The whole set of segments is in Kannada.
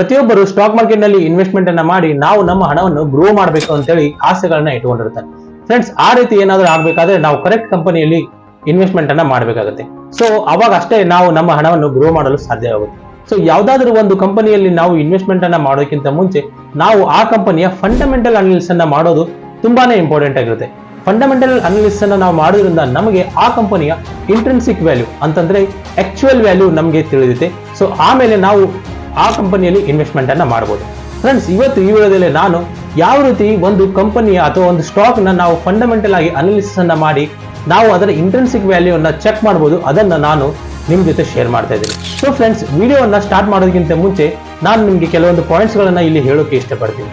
ಪ್ರತಿಯೊಬ್ಬರು ಸ್ಟಾಕ್ ಮಾರ್ಕೆಟ್ ನಲ್ಲಿ ಇನ್ವೆಸ್ಟ್ಮೆಂಟ್ ಅನ್ನ ಮಾಡಿ ನಾವು ನಮ್ಮ ಹಣವನ್ನು ಗ್ರೋ ಮಾಡಬೇಕು ಅಂತೇಳಿ ಆಸೆಗಳನ್ನ ಇಟ್ಕೊಂಡಿರ್ತಾರೆ. ಫ್ರೆಂಡ್ಸ್, ಆ ರೀತಿ ಏನಾದ್ರೂ ಆಗ್ಬೇಕಾದ್ರೆ ನಾವು ಕರೆಕ್ಟ್ ಕಂಪನಿಯಲ್ಲಿ ಇನ್ವೆಸ್ಟ್ಮೆಂಟ್ ಅನ್ನ ಮಾಡಬೇಕಾಗುತ್ತೆ. ಸೊ ಅವಾಗ ಅಷ್ಟೇ ನಾವು ನಮ್ಮ ಹಣವನ್ನು ಗ್ರೋ ಮಾಡಲು ಸಾಧ್ಯವಾಗುತ್ತೆ. ಸೊ ಯಾವ್ದಾದ್ರು ಒಂದು ಕಂಪನಿಯಲ್ಲಿ ನಾವು ಇನ್ವೆಸ್ಟ್ಮೆಂಟ್ ಅನ್ನ ಮಾಡೋಕ್ಕಿಂತ ಮುಂಚೆ ನಾವು ಆ ಕಂಪನಿಯ ಫಂಡಮೆಂಟಲ್ ಅನಾಲಿಸಿಸ್ ಅನ್ನ ಮಾಡೋದು ತುಂಬಾನೇ ಇಂಪಾರ್ಟೆಂಟ್ ಆಗಿರುತ್ತೆ. ಫಂಡಮೆಂಟಲ್ ಅನಾಲಿಸಿಸ್ ಅನ್ನ ನಾವು ಮಾಡೋದ್ರಿಂದ ನಮಗೆ ಆ ಕಂಪನಿಯ ಇಂಟ್ರೆನ್ಸಿಕ್ ವ್ಯಾಲ್ಯೂ ಅಂತಂದ್ರೆ ಆಕ್ಚುಯಲ್ ವ್ಯಾಲ್ಯೂ ನಮಗೆ ತಿಳಿಯುತ್ತೆ. ಸೊ ಆಮೇಲೆ ನಾವು ಆ ಕಂಪನಿಯಲ್ಲಿ ಇನ್ವೆಸ್ಟ್ಮೆಂಟ್ ಅನ್ನ ಮಾಡಬಹುದು. ಫ್ರೆಂಡ್ಸ್, ಇವತ್ತು ಈ ವಿಡಿಯೋದಲ್ಲಿ ನಾನು ಯಾವ ರೀತಿ ಒಂದು ಕಂಪನಿಯ ಅಥವಾ ಒಂದು ಸ್ಟಾಕ್ ನ ನಾವು ಫಂಡಮೆಂಟಲ್ ಆಗಿ ಅನಾಲಿಸಿಸ್ ಅನ್ನ ಮಾಡಿ ನಾವು ಅದರ ಇಂಟ್ರೆನ್ಸಿಕ್ ವ್ಯಾಲ್ಯೂ ಅನ್ನ ಚೆಕ್ ಮಾಡಬಹುದು, ಅದನ್ನ ನಾನು ನಿಮ್ ಜೊತೆ ಶೇರ್ ಮಾಡ್ತಾ ಇದ್ದೀನಿ. ಸೊ ಫ್ರೆಂಡ್ಸ್, ವಿಡಿಯೋವನ್ನ ಸ್ಟಾರ್ಟ್ ಮಾಡೋದಕ್ಕಿಂತ ಮುಂಚೆ ನಾನು ನಿಮ್ಗೆ ಕೆಲವೊಂದು ಪಾಯಿಂಟ್ಸ್ ಗಳನ್ನ ಇಲ್ಲಿ ಹೇಳೋಕೆ ಇಷ್ಟಪಡ್ತೀನಿ.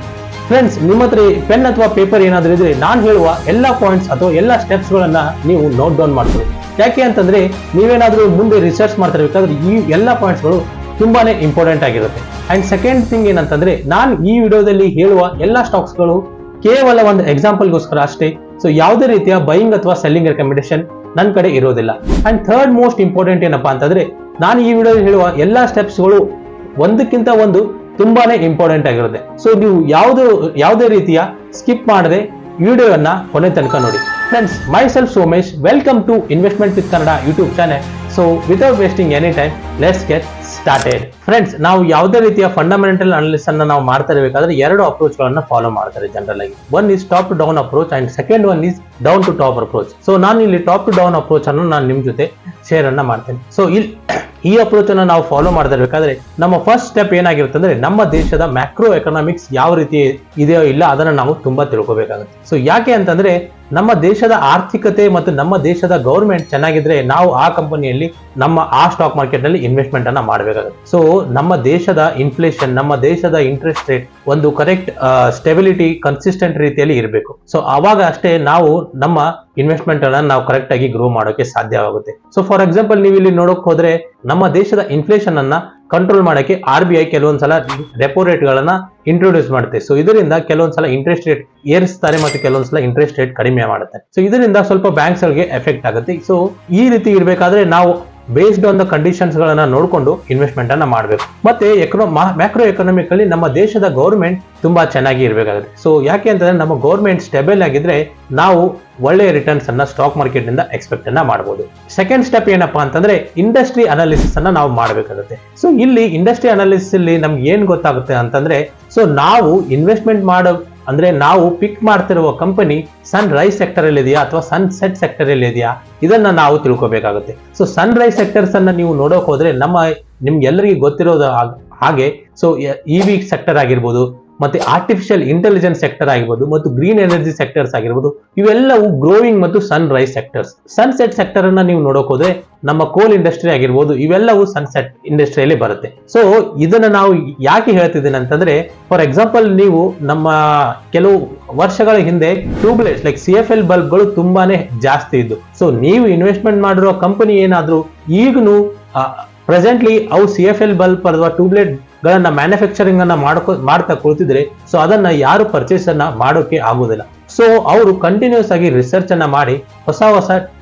ಫ್ರೆಂಡ್ಸ್, ನಿಮ್ಮ ಹತ್ರ ಪೆನ್ ಅಥವಾ ಪೇಪರ್ ಏನಾದ್ರೂ ಇದ್ರೆ ನಾನು ಹೇಳುವ ಎಲ್ಲಾ ಪಾಯಿಂಟ್ಸ್ ಅಥವಾ ಎಲ್ಲಾ ಸ್ಟೆಪ್ಸ್ ಗಳನ್ನ ನೀವು ನೋಟ್ ಡೌನ್ ಮಾಡ್ಕೊಳ್ಳಿ. ಯಾಕೆ ಅಂತಂದ್ರೆ ನೀವೇನಾದ್ರೂ ಮುಂದೆ ರಿಸರ್ಚ್ ಮಾಡ್ತಿರ್ಬೇಕಾದ್ರೆ ಈ ಎಲ್ಲಾ ಪಾಯಿಂಟ್ಸ್ ಗಳು ತುಂಬಾನೇ ಇಂಪಾರ್ಟೆಂಟ್ ಆಗಿರುತ್ತೆ. ಅಂಡ್ ಸೆಕೆಂಡ್ ಥಿಂಗ್ ಏನಂತಂದ್ರೆ ನಾನು ಈ ವಿಡಿಯೋದಲ್ಲಿ ಹೇಳುವ ಎಲ್ಲಾ ಸ್ಟಾಕ್ಸ್ ಗಳು ಕೇವಲ ಒಂದು ಎಕ್ಸಾಂಪಲ್ಗೋಸ್ಕರ ಅಷ್ಟೇ. ಸೊ ಯಾವುದೇ ರೀತಿಯ ಬೈಯಿಂಗ್ ಅಥವಾ ಸೆಲ್ಲಿಂಗ್ ರೆಕಮೆಂಡೇಶನ್ ನನ್ನ ಕಡೆ ಇರೋದಿಲ್ಲ. ಅಂಡ್ ಥರ್ಡ್ ಮೋಸ್ಟ್ ಇಂಪಾರ್ಟೆಂಟ್ ಏನಪ್ಪಾ ಅಂತಂದ್ರೆ ನಾನು ಈ ವಿಡಿಯೋದಲ್ಲಿ ಹೇಳುವ ಎಲ್ಲಾ ಸ್ಟೆಪ್ಸ್ ಗಳು ಒಂದಕ್ಕಿಂತ ಒಂದು ತುಂಬಾನೇ ಇಂಪಾರ್ಟೆಂಟ್ ಆಗಿರುತ್ತೆ. ಸೊ ನೀವು ಯಾವುದೇ ರೀತಿಯ ಸ್ಕಿಪ್ ಮಾಡದೆ ವಿಡಿಯೋವನ್ನ ಕೊನೆ ತನಕ ನೋಡಿ. Friends, myself Somesh, welcome to investment with Kannada YouTube channel. So without wasting any time, let's get started. Friends, ನಾವು ಯಾವುದೇ ರೀತಿಯ ಫಂಡಮೆಂಟಲ್ ಅನಾಲಿಸಿಸ್ ಅನ್ನ ನಾವು ಮಾಡ್ತಾ ಇರಬೇಕಾದ್ರೆ ಎರಡು ಅಪ್ರೋಚ್ ಗಳನ್ನ ಫಾಲೋ ಮಾಡ್ತಾರೆ ಜನರಲ್ ಆಗಿ. One is top to down approach and second one is down to top approach. So ನಾನು ಇಲ್ಲಿ ಟಾಪ್ ಟು ಡೌನ್ ಅಪ್ರೋಚ್ ಅನ್ನು ನಾನು ನಿಮ್ ಜೊತೆ ಶೇರ್ ಅನ್ನ ಮಾಡ್ತೇನೆ. ಸೊ ಈ ಅಪ್ರೋಚ್ ಅನ್ನ ನಾವು ಫಾಲೋ ಮಾಡ್ತಾ ಇರಬೇಕಾದ್ರೆ ನಮ್ಮ ಫಸ್ಟ್ ಸ್ಟೆಪ್ ಏನಾಗಿರುತ್ತೆ ಅಂದ್ರೆ ನಮ್ಮ ದೇಶದ ಮ್ಯಾಕ್ರೋ ಎಕನಾಮಿಕ್ಸ್ ಯಾವ ರೀತಿ ಇದೆಯೋ ಇಲ್ಲ ಅದನ್ನ ನಾವು ತುಂಬಾ ತಿಳ್ಕೊಬೇಕಾಗುತ್ತೆ. ಸೊ ಯಾಕೆ ಅಂತಂದ್ರೆ ನಮ್ಮ ದೇಶದ ಆರ್ಥಿಕತೆ ಮತ್ತು ನಮ್ಮ ದೇಶದ ಗೌರ್ಮೆಂಟ್ ಚೆನ್ನಾಗಿದ್ರೆ ನಾವು ಆ ಕಂಪನಿಯಲ್ಲಿ ನಮ್ಮ ಆ ಸ್ಟಾಕ್ ಮಾರ್ಕೆಟ್ ನಲ್ಲಿ ಇನ್ವೆಸ್ಟ್ಮೆಂಟ್ ಅನ್ನ ಮಾಡಬೇಕಾಗುತ್ತೆ. ಸೊ ನಮ್ಮ ದೇಶದ ಇನ್ಫ್ಲೇಷನ್, ನಮ್ಮ ದೇಶದ ಇಂಟ್ರೆಸ್ಟ್ ರೇಟ್ ಒಂದು ಕರೆಕ್ಟ್ ಸ್ಟೆಬಿಲಿಟಿ ಕನ್ಸಿಸ್ಟೆಂಟ್ ರೀತಿಯಲ್ಲಿ ಇರಬೇಕು. ಸೊ ಅವಾಗ ಅಷ್ಟೇ ನಾವು ನಮ್ಮ ಇನ್ವೆಸ್ಟ್ಮೆಂಟ್ ಅನ್ನ ನಾವು ಕರೆಕ್ಟ್ ಆಗಿ ಗ್ರೋ ಮಾಡೋಕೆ ಸಾಧ್ಯವಾಗುತ್ತೆ. ಸೊ ಫಾರ್ ಎಕ್ಸಾಂಪಲ್ ನೀವು ಇಲ್ಲಿ ನೋಡಕ್ ಹೋದ್ರೆ ನಮ್ಮ ದೇಶದ ಇನ್ಫ್ಲೇಷನ್ ಅನ್ನ ಕಂಟ್ರೋಲ್ ಮಾಡಕ್ಕೆ RBI ಕೆಲವೊಂದ್ಸಲ ರೆಪೋ ರೇಟ್ ಗಳನ್ನ ಇಂಟ್ರೊಡ್ಯೂಸ್ ಮಾಡುತ್ತೆ. ಸೊ ಇದರಿಂದ ಕೆಲವೊಂದ್ಸಲ ಇಂಟ್ರೆಸ್ಟ್ ರೇಟ್ ಏರಿಸ್ತಾರೆ ಮತ್ತು ಕೆಲವೊಂದ್ಸಲ ಇಂಟ್ರೆಸ್ಟ್ ರೇಟ್ ಕಡಿಮೆ ಮಾಡುತ್ತೆ. ಸೊ ಇದರಿಂದ ಸ್ವಲ್ಪ ಬ್ಯಾಂಕ್ಸ್ ಗಳಿಗೆ ಎಫೆಕ್ಟ್ ಆಗುತ್ತೆ. ಸೊ ಈ ರೀತಿ ಇರಬೇಕಾದ್ರೆ ನಾವು ಬೇಸ್ಡ್ ಆನ್ ದ ಕಂಡೀಷನ್ಸ್ ಗಳನ್ನ ನೋಡಿಕೊಂಡು ಇನ್ವೆಸ್ಟ್ಮೆಂಟ್ ಅನ್ನ ಮಾಡಬೇಕು. ಮತ್ತೆ ಮ್ಯಾಕ್ರೋ ಎಕನಾಮಿಕಲ್ಲಿ ನಮ್ಮ ದೇಶದ ಗೌರ್ಮೆಂಟ್ ತುಂಬಾ ಚೆನ್ನಾಗಿ ಇರಬೇಕಾಗುತ್ತೆ. ಸೊ ಯಾಕೆ ಅಂತಂದ್ರೆ ನಮ್ಮ ಗೌರ್ಮೆಂಟ್ ಸ್ಟೇಬಲ್ ಆಗಿದ್ರೆ ನಾವು ಒಳ್ಳೆಯ ರಿಟರ್ನ್ಸ್ ಅನ್ನ ಸ್ಟಾಕ್ ಮಾರ್ಕೆಟ್ ನಿಂದ ಎಕ್ಸ್ಪೆಕ್ಟ್ ಅನ್ನ ಮಾಡಬಹುದು. ಸೆಕೆಂಡ್ ಸ್ಟೆಪ್ ಏನಪ್ಪಾ ಅಂತಂದ್ರೆ ಇಂಡಸ್ಟ್ರಿ ಅನಾಲಿಸಿಸ್ ಅನ್ನ ನಾವು ಮಾಡಬೇಕಾಗುತ್ತೆ. ಸೊ ಇಲ್ಲಿ ಇಂಡಸ್ಟ್ರಿ ಅನಾಲಿಸಿಸ್ ಅಲ್ಲಿ ನಮ್ಗೆ ಏನ್ ಗೊತ್ತಾಗುತ್ತೆ ಅಂತಂದ್ರೆ ಸೊ ನಾವು ಇನ್ವೆಸ್ಟ್ಮೆಂಟ್ ಮಾಡೋ ಅಂದ್ರೆ ನಾವು ಪಿಕ್ ಮಾಡ್ತಿರುವ ಕಂಪನಿ ಸನ್ ರೈಸ್ ಸೆಕ್ಟರ್ ಅಲ್ಲಿ ಇದೆಯಾ ಅಥವಾ ಸನ್ ಸೆಟ್ ಸೆಕ್ಟರ್ ಅಲ್ಲಿ ಇದೆಯಾ ಇದನ್ನ ನಾವು ತಿಳ್ಕೊಬೇಕಾಗುತ್ತೆ. ಸೊ ಸನ್ ರೈಸ್ ಸೆಕ್ಟರ್ಸ್ ಅನ್ನ ನೀವು ನೋಡೋಕ್ ಹೋದ್ರೆ ನಿಮ್ಗೆ ಎಲ್ಲರಿಗೂ ಗೊತ್ತಿರೋದು ಹಾಗೆ ಸೊ EV ಸೆಕ್ಟರ್ ಆಗಿರ್ಬೋದು, ಮತ್ತೆ ಆರ್ಟಿಫಿಷಿಯಲ್ ಇಂಟೆಲಿಜೆನ್ಸ್ ಸೆಕ್ಟರ್ ಆಗಿರ್ಬೋದು ಮತ್ತು ಗ್ರೀನ್ ಎನರ್ಜಿ ಸೆಕ್ಟರ್ಸ್ ಆಗಿರ್ಬೋದು, ಇವೆಲ್ಲವೂ ಗ್ರೋಯಿಂಗ್ ಮತ್ತು ಸನ್ ರೈಸ್ ಸೆಕ್ಟರ್ಸ್. ಸನ್ಸೆಟ್ ಸೆಕ್ಟರ್ ಅನ್ನ ನೀವು ನೋಡೋಕ್ ಹೋದ್ರೆ ನಮ್ಮ ಕೋಲ್ ಇಂಡಸ್ಟ್ರಿ ಆಗಿರ್ಬೋದು, ಇವೆಲ್ಲವೂ ಸನ್ಸೆಟ್ ಇಂಡಸ್ಟ್ರಿಯಲ್ಲಿ ಬರುತ್ತೆ. ಸೊ ಇದನ್ನ ನಾವು ಯಾಕೆ ಹೇಳ್ತಿದ್ದೇನೆ ಅಂತಂದ್ರೆ ಫಾರ್ ಎಕ್ಸಾಂಪಲ್ ನೀವು ನಮ್ಮ ಕೆಲವು ವರ್ಷಗಳ ಹಿಂದೆ ಟ್ಯೂಬ್ಲೈಟ್ಸ್ ಲೈಕ್ CFL ಬಲ್ಬ್ಗಳು ತುಂಬಾನೇ ಜಾಸ್ತಿ ಇದ್ದು. ಸೊ ನೀವು ಇನ್ವೆಸ್ಟ್ಮೆಂಟ್ ಮಾಡಿರೋ ಕಂಪನಿ ಏನಾದ್ರೂ ಈಗನು ಪ್ರೆಸೆಂಟ್ಲಿ ಅವು CFL ಬಲ್ಬ್ ಅಥವಾ ಟ್ಯೂಬ್ಲೈಟ್ ಗಳನ್ನ ಮ್ಯಾನುಫ್ಯಾಕ್ಚರಿಂಗ್ ಅನ್ನ ಮಾಡ್ತಾ ಕೊಡ್ತಿದ್ರೆ ಸೊ ಅದನ್ನ ಯಾರು ಪರ್ಚೇಸ್ ಅನ್ನ ಮಾಡೋಕೆ ಆಗುದಿಲ್ಲ. ಸೊ ಅವರು ಕಂಟಿನ್ಯೂಸ್ ಆಗಿ ರಿಸರ್ಚ್ ಅನ್ನ ಮಾಡಿ ಹೊಸ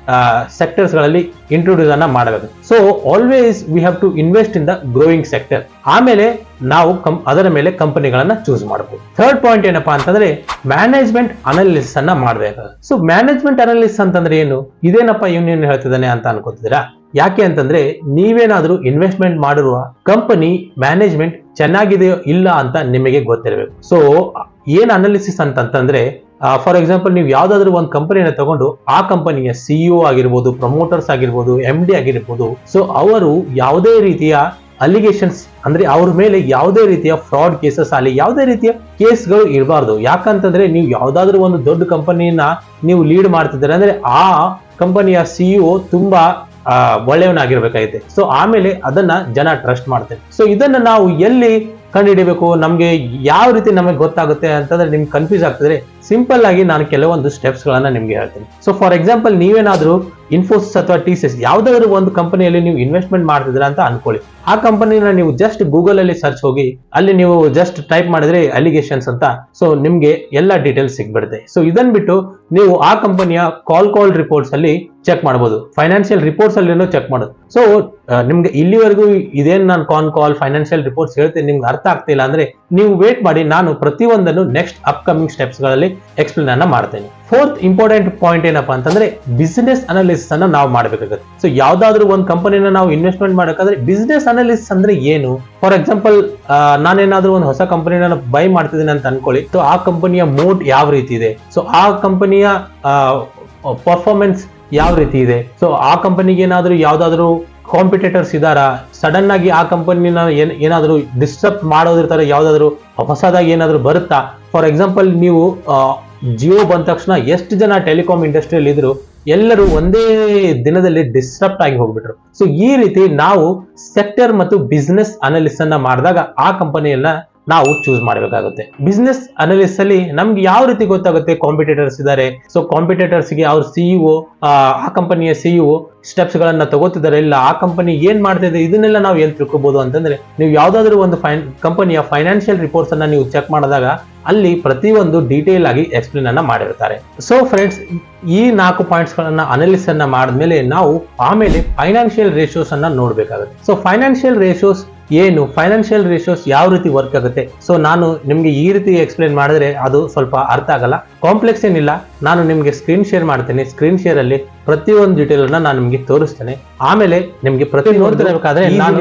ಸೆಕ್ಟರ್ಸ್ ಗಳಲ್ಲಿ ಇಂಟ್ರೊಡ್ಯೂಸ್ ಅನ್ನ ಮಾಡಬೇಕು. So always we have to invest in the growing sector. ಆಮೇಲೆ ನಾವು ಅದರ ಮೇಲೆ ಕಂಪನಿಗಳನ್ನ ಚೂಸ್ ಮಾಡಬಹುದು. ಥರ್ಡ್ ಪಾಯಿಂಟ್ ಏನಪ್ಪಾ ಅಂತಂದ್ರೆ ಮ್ಯಾನೇಜ್ಮೆಂಟ್ ಅನಾಲಿಸಿಸ್ ಅನ್ನ ಮಾಡಬೇಕಾಗುತ್ತೆ. ಸೊ ಮ್ಯಾನೇಜ್ಮೆಂಟ್ ಅನಾಲಿಸಿಸ್ ಅಂತಂದ್ರೆ ಏನು, ಇದೇನಪ್ಪ ಇವನೇನು ಹೇಳ್ತಿದ್ದಾನೆ ಅಂತ ಅನ್ಕೋತಿದ್ದೀರಾ? ಯಾಕೆ ಅಂತಂದ್ರೆ ನೀವೇನಾದ್ರೂ ಇನ್ವೆಸ್ಟ್ಮೆಂಟ್ ಮಾಡಿರುವ ಕಂಪನಿ ಮ್ಯಾನೇಜ್ಮೆಂಟ್ ಚೆನ್ನಾಗಿದೆಯೋ ಇಲ್ಲ ಅಂತ ನಿಮಗೆ ಗೊತ್ತಿರಬೇಕು. ಸೊ ಏನ್ ಅನಾಲಿಸಿಸ್ ಅಂತಂದ್ರೆ ಫಾರ್ ಎಕ್ಸಾಂಪಲ್ ನೀವು ಯಾವ್ದಾದ್ರು ಒಂದು ಕಂಪನಿನ ತಗೊಂಡು ಆ ಕಂಪನಿಯ CEO ಆಗಿರ್ಬೋದು, ಪ್ರಮೋಟರ್ಸ್ ಆಗಿರ್ಬೋದು, MD ಆಗಿರ್ಬೋದು, ಸೊ ಅವರು ಯಾವುದೇ ರೀತಿಯ ಅಲಿಗೇಷನ್ಸ್ ಅಂದ್ರೆ ಅವ್ರ ಮೇಲೆ ಯಾವುದೇ ರೀತಿಯ ಫ್ರಾಡ್ ಕೇಸಸ್ ಆಗಲಿ ಯಾವುದೇ ರೀತಿಯ ಕೇಸ್ಗಳು ಇರಬಾರ್ದು. ಯಾಕಂತಂದ್ರೆ ನೀವು ಯಾವ್ದಾದ್ರು ಒಂದು ದೊಡ್ಡ ಕಂಪನಿನ ನೀವು ಲೀಡ್ ಮಾಡ್ತಿದ್ದಾರೆ ಅಂದ್ರೆ ಆ ಕಂಪನಿಯ CEO ತುಂಬಾ ಒಳ್ಳೆಯವನಾಗಿರ್ಬೇಕಾಗಿದೆ. ಸೊ ಆಮೇಲೆ ಅದನ್ನ ಜನ ಟ್ರಸ್ಟ್ ಮಾಡ್ತಾರೆ. ಸೊ ಇದನ್ನ ನಾವು ಎಲ್ಲಿ ಕಂಡುಹಿಡಿಬೇಕು, ನಮ್ಗೆ ಯಾವ ರೀತಿ ನಮಗೆ ಗೊತ್ತಾಗುತ್ತೆ ಅಂತಂದ್ರೆ ನಿಮ್ಗೆ ಕನ್ಫ್ಯೂಸ್ ಆಗ್ತದೆ. ಸಿಂಪಲ್ ಆಗಿ ನಾನು ಕೆಲವೊಂದು ಸ್ಟೆಪ್ಸ್ ಗಳನ್ನ ನಿಮ್ಗೆ ಹೇಳ್ತೀನಿ. ಸೊ ಫಾರ್ ಎಕ್ಸಾಂಪಲ್, ನೀವೇನಾದ್ರೂ ಇನ್ಫೋಸಿಸ್ ಅಥವಾ TCS ಯಾವ್ದಾದ್ರು ಒಂದು ಕಂಪನಿಯಲ್ಲಿ ನೀವು ಇನ್ವೆಸ್ಟ್ಮೆಂಟ್ ಮಾಡ್ತಿದ್ರ ಅಂತ ಅನ್ಕೊಳ್ಳಿ. ಆ ಕಂಪನಿನ ನೀವು ಜಸ್ಟ್ ಗೂಗಲ್ ಅಲ್ಲಿ ಸರ್ಚ್ ಹೋಗಿ ಅಲ್ಲಿ ನೀವು ಜಸ್ಟ್ ಟೈಪ್ ಮಾಡಿದ್ರೆ ಅಲಿಗೇಷನ್ಸ್ ಅಂತ, ಸೊ ನಿಮ್ಗೆ ಎಲ್ಲ ಡೀಟೇಲ್ಸ್ ಸಿಗ್ಬಿಡುತ್ತೆ. ಸೊ ಇದನ್ ಬಿಟ್ಟು ನೀವು ಆ ಕಂಪನಿಯ ಕಾಲ್ ರಿಪೋರ್ಟ್ಸ್ ಅಲ್ಲಿ ಚೆಕ್ ಮಾಡಬಹುದು, ಫೈನಾನ್ಷಿಯಲ್ ರಿಪೋರ್ಟ್ಸ್ ಅಲ್ಲಿ ಚೆಕ್ ಮಾಡೋದು. ಸೊ ನಿಮ್ಗೆ ಇಲ್ಲಿವರೆಗೂ ಇದೇನ್ ನಾನು ಕಾಲ್ ಫೈನಾನ್ಷಿಯಲ್ ರಿಪೋರ್ಟ್ಸ್ ಹೇಳ್ತೀನಿ ನಿಮ್ಗೆ ಅರ್ಥ ಆಗ್ತಿಲ್ಲ ಅಂದ್ರೆ ನೀವು ವೇಟ್ ಮಾಡಿ, ನಾನು ಪ್ರತಿಯೊಂದನ್ನು ನೆಕ್ಸ್ಟ್ ಅಪ್ಕಮಿಂಗ್ ಸ್ಟೆಪ್ಸ್ ಗಳಲ್ಲಿ ಎಕ್ಸ್ಪ್ಲೇನ್ ಅನ್ನ ಮಾಡ್ತೇನೆ. ಫೋರ್ತ್ ಇಂಪಾರ್ಟೆಂಟ್ ಪಾಯಿಂಟ್ ಏನಪ್ಪಾ ಅಂತಂದ್ರೆ ಬಿಸಿನೆಸ್ ಅನಾಲಿಸಿಸ್ ಅನ್ನ ನಾವು ಮಾಡಬೇಕಾಗುತ್ತೆ. ಸೊ ಯಾವ್ದಾದ್ರು ಒಂದು ಕಂಪನಿನ ನಾವು ಇನ್ವೆಸ್ಟ್ಮೆಂಟ್ ಮಾಡಬೇಕಾದ್ರೆ ಬಿಸಿನೆಸ್ ಅನಾಲಿಸಿಸ್ ಅಂದ್ರೆ ಏನು? ಫಾರ್ ಎಕ್ಸಾಂಪಲ್, ನಾನೇನಾದ್ರೂ ಒಂದು ಹೊಸ ಕಂಪನಿನ ಬೈ ಮಾಡ್ತಿದ್ದೀನಿ ಅಂತ ಅನ್ಕೊಳ್ಳಿ. ಸೊ ಆ ಕಂಪನಿಯ ಮೋಡ್ ಯಾವ ರೀತಿ ಇದೆ, ಸೊ ಆ ಕಂಪನಿಯ ಪರ್ಫಾರ್ಮೆನ್ಸ್ ಯಾವ ರೀತಿ ಇದೆ, ಸೊ ಆ ಕಂಪನಿಗೆ ಏನಾದ್ರೂ ಯಾವ್ದಾದ್ರು ಕಾಂಪಿಟೇಟರ್ಸ್ ಇದಾರಾ, ಸಡನ್ ಆಗಿ ಆ ಕಂಪನಿನ ಏನಾದ್ರು ಡಿಸ್ಟರ್ಬ್ ಮಾಡೋದಿರ್ತಾರೆ, ಯಾವ್ದಾದ್ರು ಹೊಸದಾಗಿ ಏನಾದ್ರು ಬರುತ್ತಾ. ಫಾರ್ ಎಕ್ಸಾಂಪಲ್, ನೀವು ಜಿಯೋ ಬಂದ ತಕ್ಷಣ ಎಷ್ಟು ಜನ ಟೆಲಿಕಾಂ ಇಂಡಸ್ಟ್ರಿಯಲ್ಲಿ ಇದ್ರು ಎಲ್ಲರೂ ಒಂದೇ ದಿನದಲ್ಲಿ ಡಿಸ್ಟರ್ಬ್ ಆಗಿ ಹೋಗ್ಬಿಟ್ರು. ಸೊ ಈ ರೀತಿ ನಾವು ಸೆಕ್ಟರ್ ಮತ್ತು ಬಿಸ್ನೆಸ್ ಅನಾಲಿಸಿಸ್ ಅನ್ನ ಮಾಡಿದಾಗ ಆ ಕಂಪನಿಯನ್ನ ನಾವು ಚೂಸ್ ಮಾಡಬೇಕಾಗುತ್ತೆ. ಬಿಸ್ನೆಸ್ ಅನಾಲಿಸಿಸ್ ಅಲ್ಲಿ ನಮ್ಗೆ ಯಾವ ರೀತಿ ಗೊತ್ತಾಗುತ್ತೆ ಕಾಂಪಿಟೇಟರ್ಸ್ ಇದ್ದಾರೆ, ಸೊ ಕಾಂಪಿಟೇಟರ್ಸ್ ಗೆ ಅವ್ರ ಸಿಇಒ, ಆ ಕಂಪನಿಯ ಸಿಇಒ ಸ್ಟೆಪ್ಸ್ ಗಳನ್ನ ತಗೋತಿದ್ದಾರೆ, ಇಲ್ಲ ಆ ಕಂಪನಿ ಏನ್ ಮಾಡ್ತಿದೆ, ಇದನ್ನೆಲ್ಲ ನಾವು ಏನ್ ತಿಳ್ಕೊಬಹುದು ಅಂತಂದ್ರೆ, ನೀವು ಯಾವ್ದಾದ್ರು ಒಂದು ಕಂಪನಿಯ ಫೈನಾನ್ಷಿಯಲ್ ರಿಪೋರ್ಟ್ಸ್ ಅನ್ನ ನೀವು ಚೆಕ್ ಮಾಡಿದಾಗ ಅಲ್ಲಿ ಪ್ರತಿಯೊಂದು ಡೀಟೇಲ್ ಆಗಿ ಎಕ್ಸ್ಪ್ಲೇನ್ ಅನ್ನ ಮಾಡಿರ್ತಾರೆ. ಸೊ ಫ್ರೆಂಡ್ಸ್, ಈ 4 ಪಾಯಿಂಟ್ಸ್ ಗಳನ್ನ ಅನಾಲಿಸಿಸ್ ಅನ್ನ ಮಾಡಿದ್ಮೇಲೆ ನಾವು ಆಮೇಲೆ ಫೈನಾನ್ಷಿಯಲ್ ರೇಷಿಯೋಸ್ ಅನ್ನ ನೋಡ್ಬೇಕಾಗುತ್ತೆ. ಸೊ ಫೈನಾನ್ಷಿಯಲ್ ರೇಷಿಯೋಸ್ ಏನು, ಫೈನಾನ್ಷಿಯಲ್ ರೇಷಿಯೋಸ್ ಯಾವ ರೀತಿ ವರ್ಕ್ ಆಗುತ್ತೆ, ಸೊ ನಾನು ನಿಮ್ಗೆ ಈ ರೀತಿ ಎಕ್ಸ್ಪ್ಲೇನ್ ಮಾಡಿದ್ರೆ ಅದು ಸ್ವಲ್ಪ ಅರ್ಥ ಆಗಲ್ಲ, ಕಾಂಪ್ಲೆಕ್ಸ್ ಏನಿಲ್ಲ. ನಾನು ನಿಮ್ಗೆ ಸ್ಕ್ರೀನ್ ಶೇರ್ ಮಾಡ್ತೇನೆ, ಸ್ಕ್ರೀನ್ ಶೇರ್ ಅಲ್ಲಿ ಪ್ರತಿಯೊಂದು ಡೀಟೇಲ್ ಅನ್ನ ನಾನು ನಿಮ್ಗೆ ತೋರಿಸ್ತೇನೆ. ಆಮೇಲೆ ನಿಮ್ಗೆ ಪ್ರತಿ ನೋಡ್ತಿರಬೇಕಾದ್ರೆ ನಾನು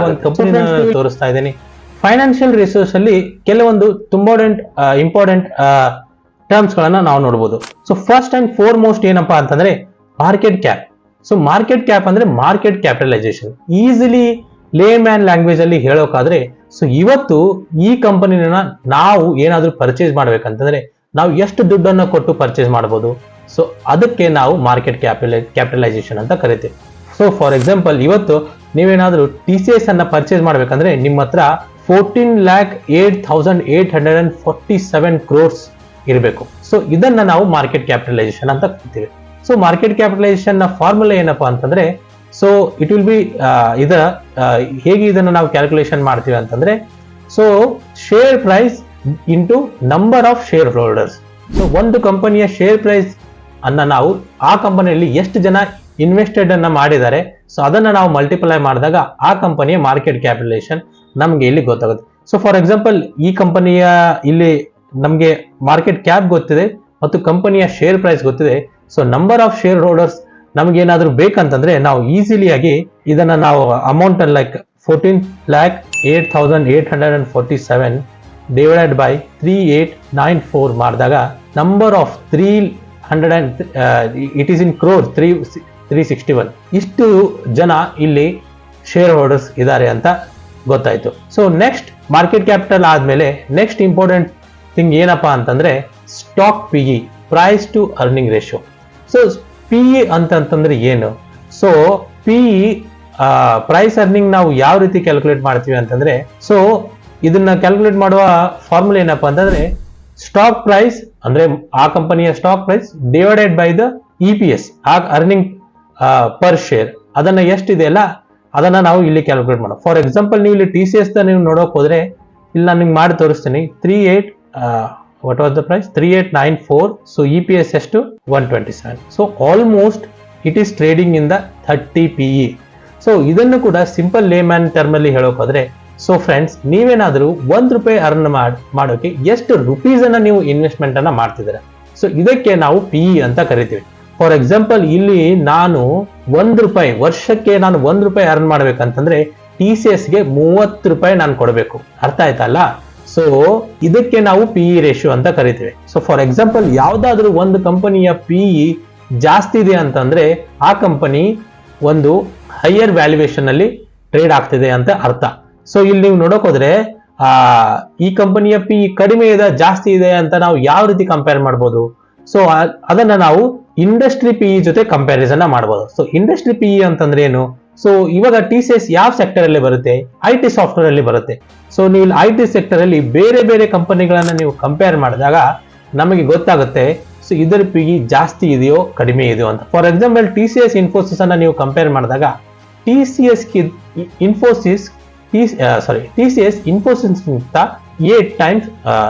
ಒಂದು ಕಂಪನಿ ತೋರಿಸ್ತಾ ಇದ್ದೀನಿ. ಫೈನಾನ್ಷಿಯಲ್ ರೇಷಿಯೋಸ್ ಅಲ್ಲಿ ಕೆಲವೊಂದು ಇಂಪಾರ್ಟೆಂಟ್ ಟರ್ಮ್ಸ್ ಗಳನ್ನ ನಾವು ನೋಡಬಹುದು. ಸೊ ಫಸ್ಟ್ ಅಂಡ್ ಫೋರ್ಮೋಸ್ಟ್ ಏನಪ್ಪಾ ಅಂತಂದ್ರೆ market cap. So market cap ಅಂದ್ರೆ ಮಾರ್ಕೆಟ್ ಕ್ಯಾಪಿಟಲೈಸೇಷನ್. ಈಸಿಲಿ ಲೇ ಮ್ಯಾನ್ ಲ್ಯಾಂಗ್ವೇಜ್ ಅಲ್ಲಿ ಹೇಳೋಕಾದ್ರೆ, ಸೊ ಇವತ್ತು ಈ ಕಂಪನಿನ ನಾವು ಏನಾದ್ರೂ ಪರ್ಚೇಸ್ ಮಾಡ್ಬೇಕಂತಂದ್ರೆ ನಾವು ಎಷ್ಟು ದುಡ್ಡನ್ನು ಕೊಟ್ಟು ಪರ್ಚೇಸ್ ಮಾಡಬಹುದು, ಸೊ ಅದಕ್ಕೆ ನಾವು ಮಾರ್ಕೆಟ್ ಕ್ಯಾಪಿಟಲೈಸೇಷನ್ ಅಂತ ಕರಿತೀವಿ. ಸೊ ಫಾರ್ ಎಕ್ಸಾಂಪಲ್, ಇವತ್ತು ನೀವೇನಾದ್ರೂ TCS ಅನ್ನ ಪರ್ಚೇಸ್ ಮಾಡ್ಬೇಕಂದ್ರೆ ನಿಮ್ಮ ಹತ್ರ 14,08,847 crores ಇರಬೇಕು. ಸೊ ಇದನ್ನ ನಾವು ಮಾರ್ಕೆಟ್ ಕ್ಯಾಪಿಟಲೈಸೇಷನ್ ಅಂತ ಕರಿತೀವಿ. ಸೊ ಮಾರ್ಕೆಟ್ ಕ್ಯಾಪಿಟಲೈಸೇಷನ್ ನ ಫಾರ್ಮುಲಾ ಏನಪ್ಪಾ ಅಂತಂದ್ರೆ, ಸೊ ಇಟ್ ವಿಲ್ ಬಿ ಹೇಗೆ ಇದನ್ನ ನಾವು ಕ್ಯಾಲ್ಕುಲೇಷನ್ ಮಾಡ್ತೀವಿ ಅಂತಂದ್ರೆ, so share price into number of shareholders. So ಒಂದು ಕಂಪನಿಯ ಶೇರ್ ಪ್ರೈಸ್ ಅನ್ನ ನಾವು ಆ ಕಂಪನಿಯಲ್ಲಿ ಎಷ್ಟು ಜನ ಇನ್ವೆಸ್ಟೆಡ್ ಅನ್ನ ಮಾಡಿದ್ದಾರೆ, ಸೊ ಅದನ್ನ ನಾವು ಮಲ್ಟಿಪ್ಲೈ ಮಾಡಿದಾಗ ಆ ಕಂಪನಿಯ ಮಾರ್ಕೆಟ್ ಕ್ಯಾಪಿಟಲೈಸೇಷನ್ ನಮ್ಗೆ ಇಲ್ಲಿ ಗೊತ್ತಾಗುತ್ತೆ. ಸೊ ಫಾರ್ ಎಕ್ಸಾಂಪಲ್, ಈ ಕಂಪನಿಯ ಇಲ್ಲಿ ನಮ್ಗೆ ಮಾರ್ಕೆಟ್ ಕ್ಯಾಪ್ ಗೊತ್ತಿದೆ ಮತ್ತು ಕಂಪನಿಯ ಶೇರ್ ಪ್ರೈಸ್ ಗೊತ್ತಿದೆ. So number of share holders ನಮ್ಗೆ ಏನಾದ್ರೂ ಬೇಕಂತಂದ್ರೆ ನಾವು ಈಸಿಲಿ ಆಗಿ ಇದನ್ನ ನಾವು ಅಮೌಂಟ್ ಲೈಕ್ 14,08,847 ಡಿವೈಡೆಡ್ ಬೈ 3894 ಮಾಡಿದಾಗ number of 300 it is in crore 361 ಇಷ್ಟು ಜನ ಇಲ್ಲಿ ಶೇರ್ ಹೋಲ್ಡರ್ಸ್ ಇದ್ದಾರೆ ಅಂತ ಗೊತ್ತಾಯ್ತು. ಸೊ ನೆಕ್ಸ್ಟ್ ಮಾರ್ಕೆಟ್ ಕ್ಯಾಪಿಟಲ್ ಆದ್ಮೇಲೆ ನೆಕ್ಸ್ಟ್ ಇಂಪಾರ್ಟೆಂಟ್ ಥಿಂಗ್ ಏನಪ್ಪಾ ಅಂತಂದ್ರೆ stock PE, price to earning ratio. So PE ಅಂತಂದ್ರೆ ಏನು? ಸೊ PE ಪ್ರೈಸ್ ಅರ್ನಿಂಗ್ ನಾವು ಯಾವ ರೀತಿ ಕ್ಯಾಲ್ಕುಲೇಟ್ ಮಾಡ್ತೀವಿ ಅಂತಂದ್ರೆ, ಸೊ ಇದನ್ನ ಕ್ಯಾಲ್ಕುಲೇಟ್ ಮಾಡುವ ಫಾರ್ಮುಲಾ ಏನಪ್ಪಾ ಅಂತಂದ್ರೆ ಸ್ಟಾಕ್ ಪ್ರೈಸ್ ಅಂದ್ರೆ ಆ ಕಂಪನಿಯ stock price divided by the EPS, ಆ ಅರ್ನಿಂಗ್ ಪರ್ ಶೇರ್, ಅದನ್ನ ಎಷ್ಟಿದೆ ಅಲ್ಲ ಅದನ್ನ ನಾವು ಇಲ್ಲಿ ಕ್ಯಾಲ್ಕುಲೇಟ್ ಮಾಡೋಣ. ಫಾರ್ ಎಕ್ಸಾಂಪಲ್, ನೀವು ಇಲ್ಲಿ TCS ನೀವು ನೋಡೋಕ್ ಹೋದ್ರೆ ಇಲ್ಲಿ ನಾನು ನಿಮ್ಗೆ ಮಾಡಿ ತೋರಿಸ್ತೀನಿ. what was the price? 3894. So EPS ಎಷ್ಟು 127. So almost it is trading in the 30 PE. So ಇದನ್ನು ಕೂಡ ಸಿಂಪಲ್ ಲೇಮ್ಯಾನ್ ಟರ್ಮ್ ಅಲ್ಲಿ ಹೇಳೋಕೋದ್ರೆ, ಸೊ ಫ್ರೆಂಡ್ಸ್, ನೀವೇನಾದ್ರೂ ₹1 ಅರ್ನ್ ಮಾಡೋಕೆ ಎಷ್ಟು ರುಪೀಸ್ ಅನ್ನ ನೀವು ಇನ್ವೆಸ್ಟ್ಮೆಂಟ್ ಅನ್ನ ಮಾಡ್ತಿದ್ದೀರಾ, ಸೊ ಇದಕ್ಕೆ ನಾವು PE ಅಂತ ಕರಿತೀವಿ. ಫಾರ್ ಎಕ್ಸಾಂಪಲ್, ಇಲ್ಲಿ ನಾನು ₹1 ವರ್ಷಕ್ಕೆ ನಾನು ₹1 ಅರ್ನ್ ಮಾಡ್ಬೇಕಂತಂದ್ರೆ TCS ಗೆ ₹30 ನಾನು ಕೊಡಬೇಕು. ಅರ್ಥ ಆಯ್ತಲ್ಲ? ಸೊ ಇದಕ್ಕೆ ನಾವು PE ರೇಷಿಯೋ ಅಂತ ಕರಿತೀವಿ. ಸೊ ಫಾರ್ ಎಕ್ಸಾಂಪಲ್, ಯಾವ್ದಾದ್ರು ಒಂದು ಕಂಪನಿಯ PE ಜಾಸ್ತಿ ಇದೆ ಅಂತಂದ್ರೆ ಆ ಕಂಪನಿ ಒಂದು ಹೈಯರ್ ವ್ಯಾಲ್ಯೂಯೇಷನ್ ಅಲ್ಲಿ ಟ್ರೇಡ್ ಆಗ್ತಿದೆ ಅಂತ ಅರ್ಥ. ಸೊ ಇಲ್ಲಿ ನೀವು ನೋಡಕ್ ಹೋದ್ರೆ ಈ ಕಂಪನಿಯ PE ಕಡಿಮೆ ಇದೆ ಜಾಸ್ತಿ ಇದೆ ಅಂತ ನಾವು ಯಾವ ರೀತಿ ಕಂಪೇರ್ ಮಾಡ್ಬೋದು? ಸೊ ಅದನ್ನ ನಾವು ಇಂಡಸ್ಟ್ರಿ PE ಜೊತೆ ಕಂಪ್ಯಾರಿಸನ್ ಮಾಡಬಹುದು. ಸೊ ಇಂಡಸ್ಟ್ರಿ PE ಅಂತಂದ್ರೆ ಏನು? ಸೊ ಇವಾಗ TCS ಯಾವ ಸೆಕ್ಟರ್ ಅಲ್ಲಿ ಬರುತ್ತೆ? IT ಸಾಫ್ಟ್ವೇರ್ ಅಲ್ಲಿ ಬರುತ್ತೆ. ಸೊ ನೀವು IT ಸೆಕ್ಟರ್ ಅಲ್ಲಿ ಬೇರೆ ಬೇರೆ ಕಂಪನಿಗಳನ್ನ ನೀವು ಕಂಪೇರ್ ಮಾಡಿದಾಗ ನಮಗೆ ಗೊತ್ತಾಗುತ್ತೆ ಸೊ ಇದರ ಪಿ ಇ ಜಾಸ್ತಿ ಇದೆಯೋ ಕಡಿಮೆ ಇದೆಯೋ ಅಂತ. ಫಾರ್ ಎಕ್ಸಾಂಪಲ್ TCS ಇನ್ಫೋಸಿಸ್ ಅನ್ನ ನೀವು ಕಂಪೇರ್ ಮಾಡಿದಾಗ TCS ಇನ್ಫೋಸಿಸ್ಗಿಂತ 8 ಟೈಮ್ಸ್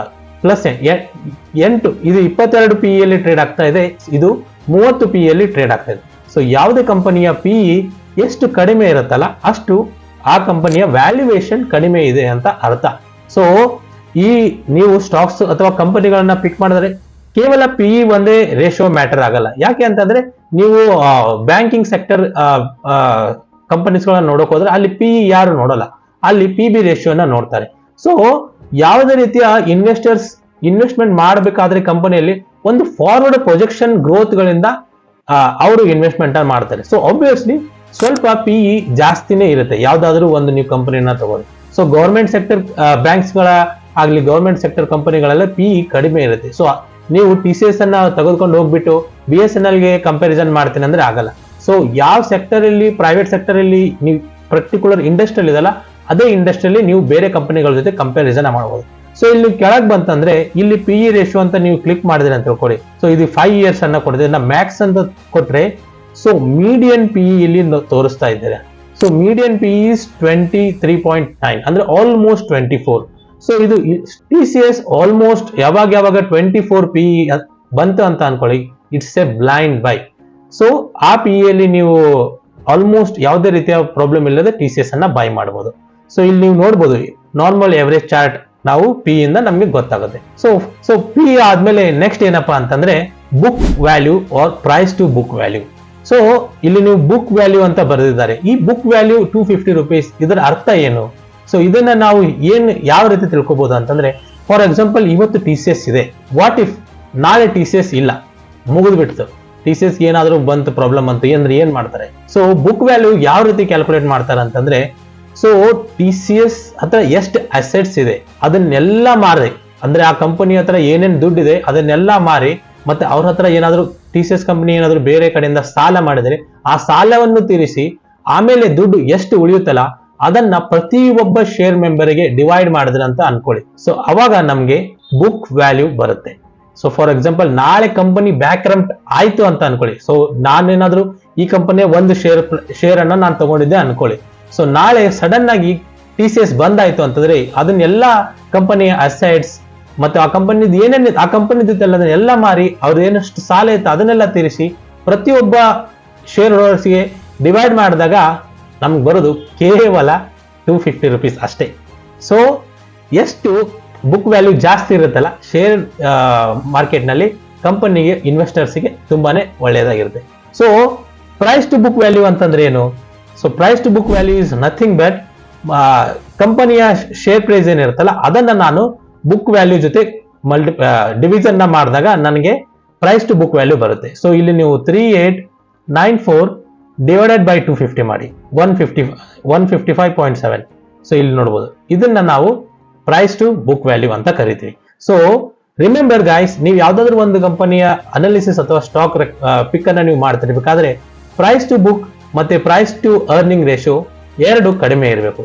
ಪ್ಲಸ್ 8 ಇದು 22 PE ಯಲ್ಲಿ ಟ್ರೇಡ್ ಆಗ್ತಾ ಇದೆ, ಇದು 30 PE ಯಲ್ಲಿ ಟ್ರೇಡ್ ಆಗ್ತಾ ಇದೆ. ಸೊ ಯಾವುದೇ ಕಂಪನಿಯ PE ಎಷ್ಟು ಕಡಿಮೆ ಇರುತ್ತಲ್ಲ ಅಷ್ಟು ಆ ಕಂಪನಿಯ ವ್ಯಾಲ್ಯೂಯೇಷನ್ ಕಡಿಮೆ ಇದೆ ಅಂತ ಅರ್ಥ. ಸೊ ಈ ನೀವು ಸ್ಟಾಕ್ಸ್ ಅಥವಾ ಕಂಪನಿಗಳನ್ನ ಪಿಕ್ ಮಾಡಿದ್ರೆ ಕೇವಲ PE ಒಂದೇ ರೇಷಿಯೋ ಮ್ಯಾಟರ್ ಆಗಲ್ಲ. ಯಾಕೆ ಅಂತಂದ್ರೆ ನೀವು ಬ್ಯಾಂಕಿಂಗ್ ಸೆಕ್ಟರ್ ಕಂಪನೀಸ್ ಗಳನ್ನ ನೋಡಕ್ ಹೋದ್ರೆ ಅಲ್ಲಿ PE ಯಾರು ನೋಡಲ್ಲ, ಅಲ್ಲಿ PB ರೇಷಿಯೋನ ನೋಡ್ತಾರೆ. ಸೊ ಯಾವುದೇ ರೀತಿಯ ಇನ್ವೆಸ್ಟ್ಮೆಂಟ್ ಮಾಡಬೇಕಾದ್ರೆ ಕಂಪನಿಯಲ್ಲಿ ಒಂದು ಫಾರ್ವರ್ಡ್ ಪ್ರೊಜೆಕ್ಷನ್ ಗ್ರೋತ್ ಗಳಿಂದ ಅವರು ಇನ್ವೆಸ್ಟ್ಮೆಂಟ್ ಮಾಡ್ತಾರೆ. ಸೊ ಆಬ್ವಿಯಸ್ಲಿ ಸ್ವಲ್ಪ PE ಜಾಸ್ತಿನೇ ಇರುತ್ತೆ ಯಾವ್ದಾದ್ರು ಒಂದು ನೀವು ಕಂಪನಿನ ತಗೊಳ್ಳಿ. ಸೊ ಗೌರ್ಮೆಂಟ್ ಸೆಕ್ಟರ್ ಬ್ಯಾಂಕ್ಸ್ ಗಳ ಆಗ್ಲಿ ಗೌರ್ಮೆಂಟ್ ಸೆಕ್ಟರ್ ಕಂಪನಿಗಳೆಲ್ಲ PE ಕಡಿಮೆ ಇರುತ್ತೆ. ಸೊ ನೀವು TCS ಅನ್ನ ತೆಗೆದುಕೊಂಡು ಹೋಗ್ಬಿಟ್ಟು BSNL ಗೆ ಕಂಪ್ಯಾರಿಸನ್ ಮಾಡ್ತೀನಿ ಅಂದ್ರೆ ಆಗಲ್ಲ. ಸೊ ಯಾವ ಸೆಕ್ಟರ್ ಅಲ್ಲಿ ಪ್ರೈವೇಟ್ ಸೆಕ್ಟರ್ ಅಲ್ಲಿ ನೀವು ಪರ್ಟಿಕ್ಯುಲರ್ ಇಂಡಸ್ಟ್ರಿಯಲ್ ಇದಲ್ಲ ಅದೇ ಇಂಡಸ್ಟ್ರಿಯಲ್ಲಿ ನೀವು ಬೇರೆ ಕಂಪನಿಗಳ ಜೊತೆ ಕಂಪ್ಯಾರಿಸನ್ ಮಾಡಬಹುದು. ಸೊ ಇಲ್ಲಿ ಕೆಳಗ್ ಬಂತಂದ್ರೆ ಇಲ್ಲಿ PE ರೇಷಿಯೋ ಅಂತ ನೀವು ಕ್ಲಿಕ್ ಮಾಡಿದ್ರೆ ಅಂತ ತಿಳ್ಕೊಳ್ಳಿ. ಸೊ ಇದು 5 years ಅನ್ನ ಕೊಡಿದ್ರೆ ಮ್ಯಾಕ್ಸ್ ಅಂತ ಕೊಟ್ರೆ ಸೊ ಮೀಡಿಯನ್ PE ಇಲ್ಲಿ ತೋರಿಸ್ತಾ ಇದ್ದಾರೆ. ಸೊ ಮೀಡಿಯನ್ PE is 23.9 ಅಂದ್ರೆ ಆಲ್ಮೋಸ್ಟ್ 24. ಸೊ ಇದು TCS ಆಲ್ಮೋಸ್ಟ್ ಯಾವಾಗ 24 PE ಬಂತು ಅಂತ ಅನ್ಕೊಳ್ಳಿ, it's A blind by. So ಆ PE ಅಲ್ಲಿ ನೀವು ಆಲ್ಮೋಸ್ಟ್ ಯಾವುದೇ ರೀತಿಯ ಪ್ರಾಬ್ಲಮ್ ಇಲ್ಲದೆ TCS ಅನ್ನ ಬೈ ಮಾಡಬಹುದು. ಸೊ ಇಲ್ಲಿ ನೀವು ನೋಡಬಹುದು ನಾರ್ಮಲ್ ಎವರೇಜ್ ಚಾರ್ಟ್ ನಾವು PE ಇಂದ ನಮಗೆ ಗೊತ್ತಾಗುತ್ತೆ. ಸೊ PE ಆದ್ಮೇಲೆ ನೆಕ್ಸ್ಟ್ ಏನಪ್ಪಾ ಅಂತಂದ್ರೆ book value or price to book value. So ಇಲ್ಲಿ ನೀವು ಬುಕ್ ವ್ಯಾಲ್ಯೂ ಅಂತ ಬರೆದಿದ್ದಾರೆ. ಈ ಬುಕ್ ವ್ಯಾಲ್ಯೂ 250 rupees ಇದರ ಅರ್ಥ ಏನು? ಸೊ ಇದನ್ನ ನಾವು ಯಾವ ರೀತಿ ತಿಳ್ಕೊಬಹುದು ಅಂತಂದ್ರೆ ಫಾರ್ ಎಕ್ಸಾಂಪಲ್ ಇವತ್ತು TCS ಇದೆ, ವಾಟ್ ಇಫ್ ನಾಳೆ TCS ಇಲ್ಲ, ಮುಗಿದು ಬಿಡ್ತು, TCS ಏನಾದ್ರೂ ಬಂತು ಪ್ರಾಬ್ಲಮ್ ಅಂತ ಅಂದ್ರೆ ಏನ್ ಮಾಡ್ತಾರೆ? ಸೊ ಬುಕ್ ವ್ಯಾಲ್ಯೂ ಯಾವ ರೀತಿ ಕ್ಯಾಲ್ಕುಲೇಟ್ ಮಾಡ್ತಾರೆ ಅಂತಂದ್ರೆ ಸೊ TCS ಹತ್ರ ಎಷ್ಟು ಅಸೆಟ್ಸ್ ಇದೆ ಅದನ್ನೆಲ್ಲ ಮಾರಿ, ಅಂದ್ರೆ ಆ ಕಂಪನಿ ಹತ್ರ ಏನೇನ್ ದುಡ್ಡಿದೆ ಅದನ್ನೆಲ್ಲ ಮಾರಿ, ಮತ್ತೆ ಅವ್ರ ಹತ್ರ ಏನಾದ್ರು TCS ಕಂಪನಿ ಏನಾದ್ರು ಬೇರೆ ಕಡೆಯಿಂದ ಸಾಲ ಮಾಡಿದರೆ ಆ ಸಾಲವನ್ನು ತೀರಿಸಿ ಆಮೇಲೆ ದುಡ್ಡು ಎಷ್ಟು ಉಳಿಯುತ್ತಲ್ಲ ಅದನ್ನ ಪ್ರತಿಯೊಬ್ಬ ಶೇರ್ ಮೆಂಬರ್ಗೆ ಡಿವೈಡ್ ಮಾಡಿದ್ರೆ ಅಂತ ಅನ್ಕೊಳ್ಳಿ. ಸೊ ಅವಾಗ ನಮ್ಗೆ ಬುಕ್ ವ್ಯಾಲ್ಯೂ ಬರುತ್ತೆ. ಸೊ ಫಾರ್ ಎಕ್ಸಾಂಪಲ್ ನಾಳೆ ಕಂಪನಿ ಬ್ಯಾಕ್ರಪ್ಟ್ ಆಯ್ತು ಅಂತ ಅನ್ಕೊಳ್ಳಿ. ಸೊ ನಾನೇನಾದ್ರೂ ಈ ಕಂಪನಿಯ ಒಂದು ಶೇರ್ ಅನ್ನ ನಾನು ತಗೊಂಡಿದ್ದೆ ಅನ್ಕೊಳ್ಳಿ. ಸೊ ನಾಳೆ ಸಡನ್ ಆಗಿ TCS ಬಂದಾಯ್ತು ಅಂತಂದ್ರೆ ಅದನ್ನೆಲ್ಲ ಕಂಪನಿಯ ಅಸೆಟ್ಸ್ ಮತ್ತೆ ಆ ಕಂಪನಿದ್ ಏನೇನು ಆ ಕಂಪನಿದೆಲ್ಲ ಅದನ್ನೆಲ್ಲ ಮಾರಿ ಅವ್ರ ಏನಷ್ಟು ಸಾಲ ಇತ್ತು ಅದನ್ನೆಲ್ಲ ತೀರಿಸಿ ಪ್ರತಿಯೊಬ್ಬ ಶೇರ್ ಹೋಲ್ಡರ್ಸ್ಗೆ ಡಿವೈಡ್ ಮಾಡಿದಾಗ ನಮ್ಗೆ ಬರೋದು ಕೇವಲ 250 rupees ಅಷ್ಟೇ. ಸೊ ಎಷ್ಟು ಬುಕ್ ವ್ಯಾಲ್ಯೂ ಜಾಸ್ತಿ ಇರುತ್ತಲ್ಲ ಶೇರ್ ಮಾರ್ಕೆಟ್ ನಲ್ಲಿ ಕಂಪನಿಗೆ ಇನ್ವೆಸ್ಟರ್ಸ್ಗೆ ತುಂಬಾನೇ ಒಳ್ಳೆಯದಾಗಿರುತ್ತೆ. So price to book value ಅಂತಂದ್ರೆ ಏನು? So price to book value is nothing but ಕಂಪನಿಯ ಶೇರ್ ಪ್ರೈಸ್ ಏನಿರುತ್ತಲ್ಲ ಅದನ್ನ ನಾನು ಬುಕ್ ವ್ಯಾಲ್ಯೂ ಜೊತೆ ಡಿವಿಷನ್ ಮಾಡಿದಾಗ ನನಗೆ ಪ್ರೈಸ್ ಟು ಬುಕ್ ವ್ಯಾಲ್ಯೂ ಬರುತ್ತೆ. ಸೊ ಇಲ್ಲಿ ನೀವು 3894 ಡಿವೈಡೆಡ್ ಬೈ 250 ಮಾಡಿ 155.7. ಸೊ ಇಲ್ಲಿ ನೋಡಬಹುದು ಇದನ್ನ ನಾವು ಪ್ರೈಸ್ ಟು ಬುಕ್ ವ್ಯಾಲ್ಯೂ ಅಂತ ಕರಿತೀವಿ. ಸೊ ರಿಮೆಂಬರ್ ಗೈಸ್, ನೀವು ಯಾವ್ದಾದ್ರು ಒಂದು ಕಂಪನಿಯ ಅನಾಲಿಸಿಸ್ ಅಥವಾ ಸ್ಟಾಕ್ ಪಿಕ್ ಅನ್ನ ನೀವು ಮಾಡ್ತಿರ್ಬೇಕಾದ್ರೆ ಪ್ರೈಸ್ ಟು ಬುಕ್ ಮತ್ತೆ ಪ್ರೈಸ್ ಟು ಅರ್ನಿಂಗ್ ರೇಷಿಯೋ ಎರಡು ಕಡಿಮೆ ಇರಬೇಕು.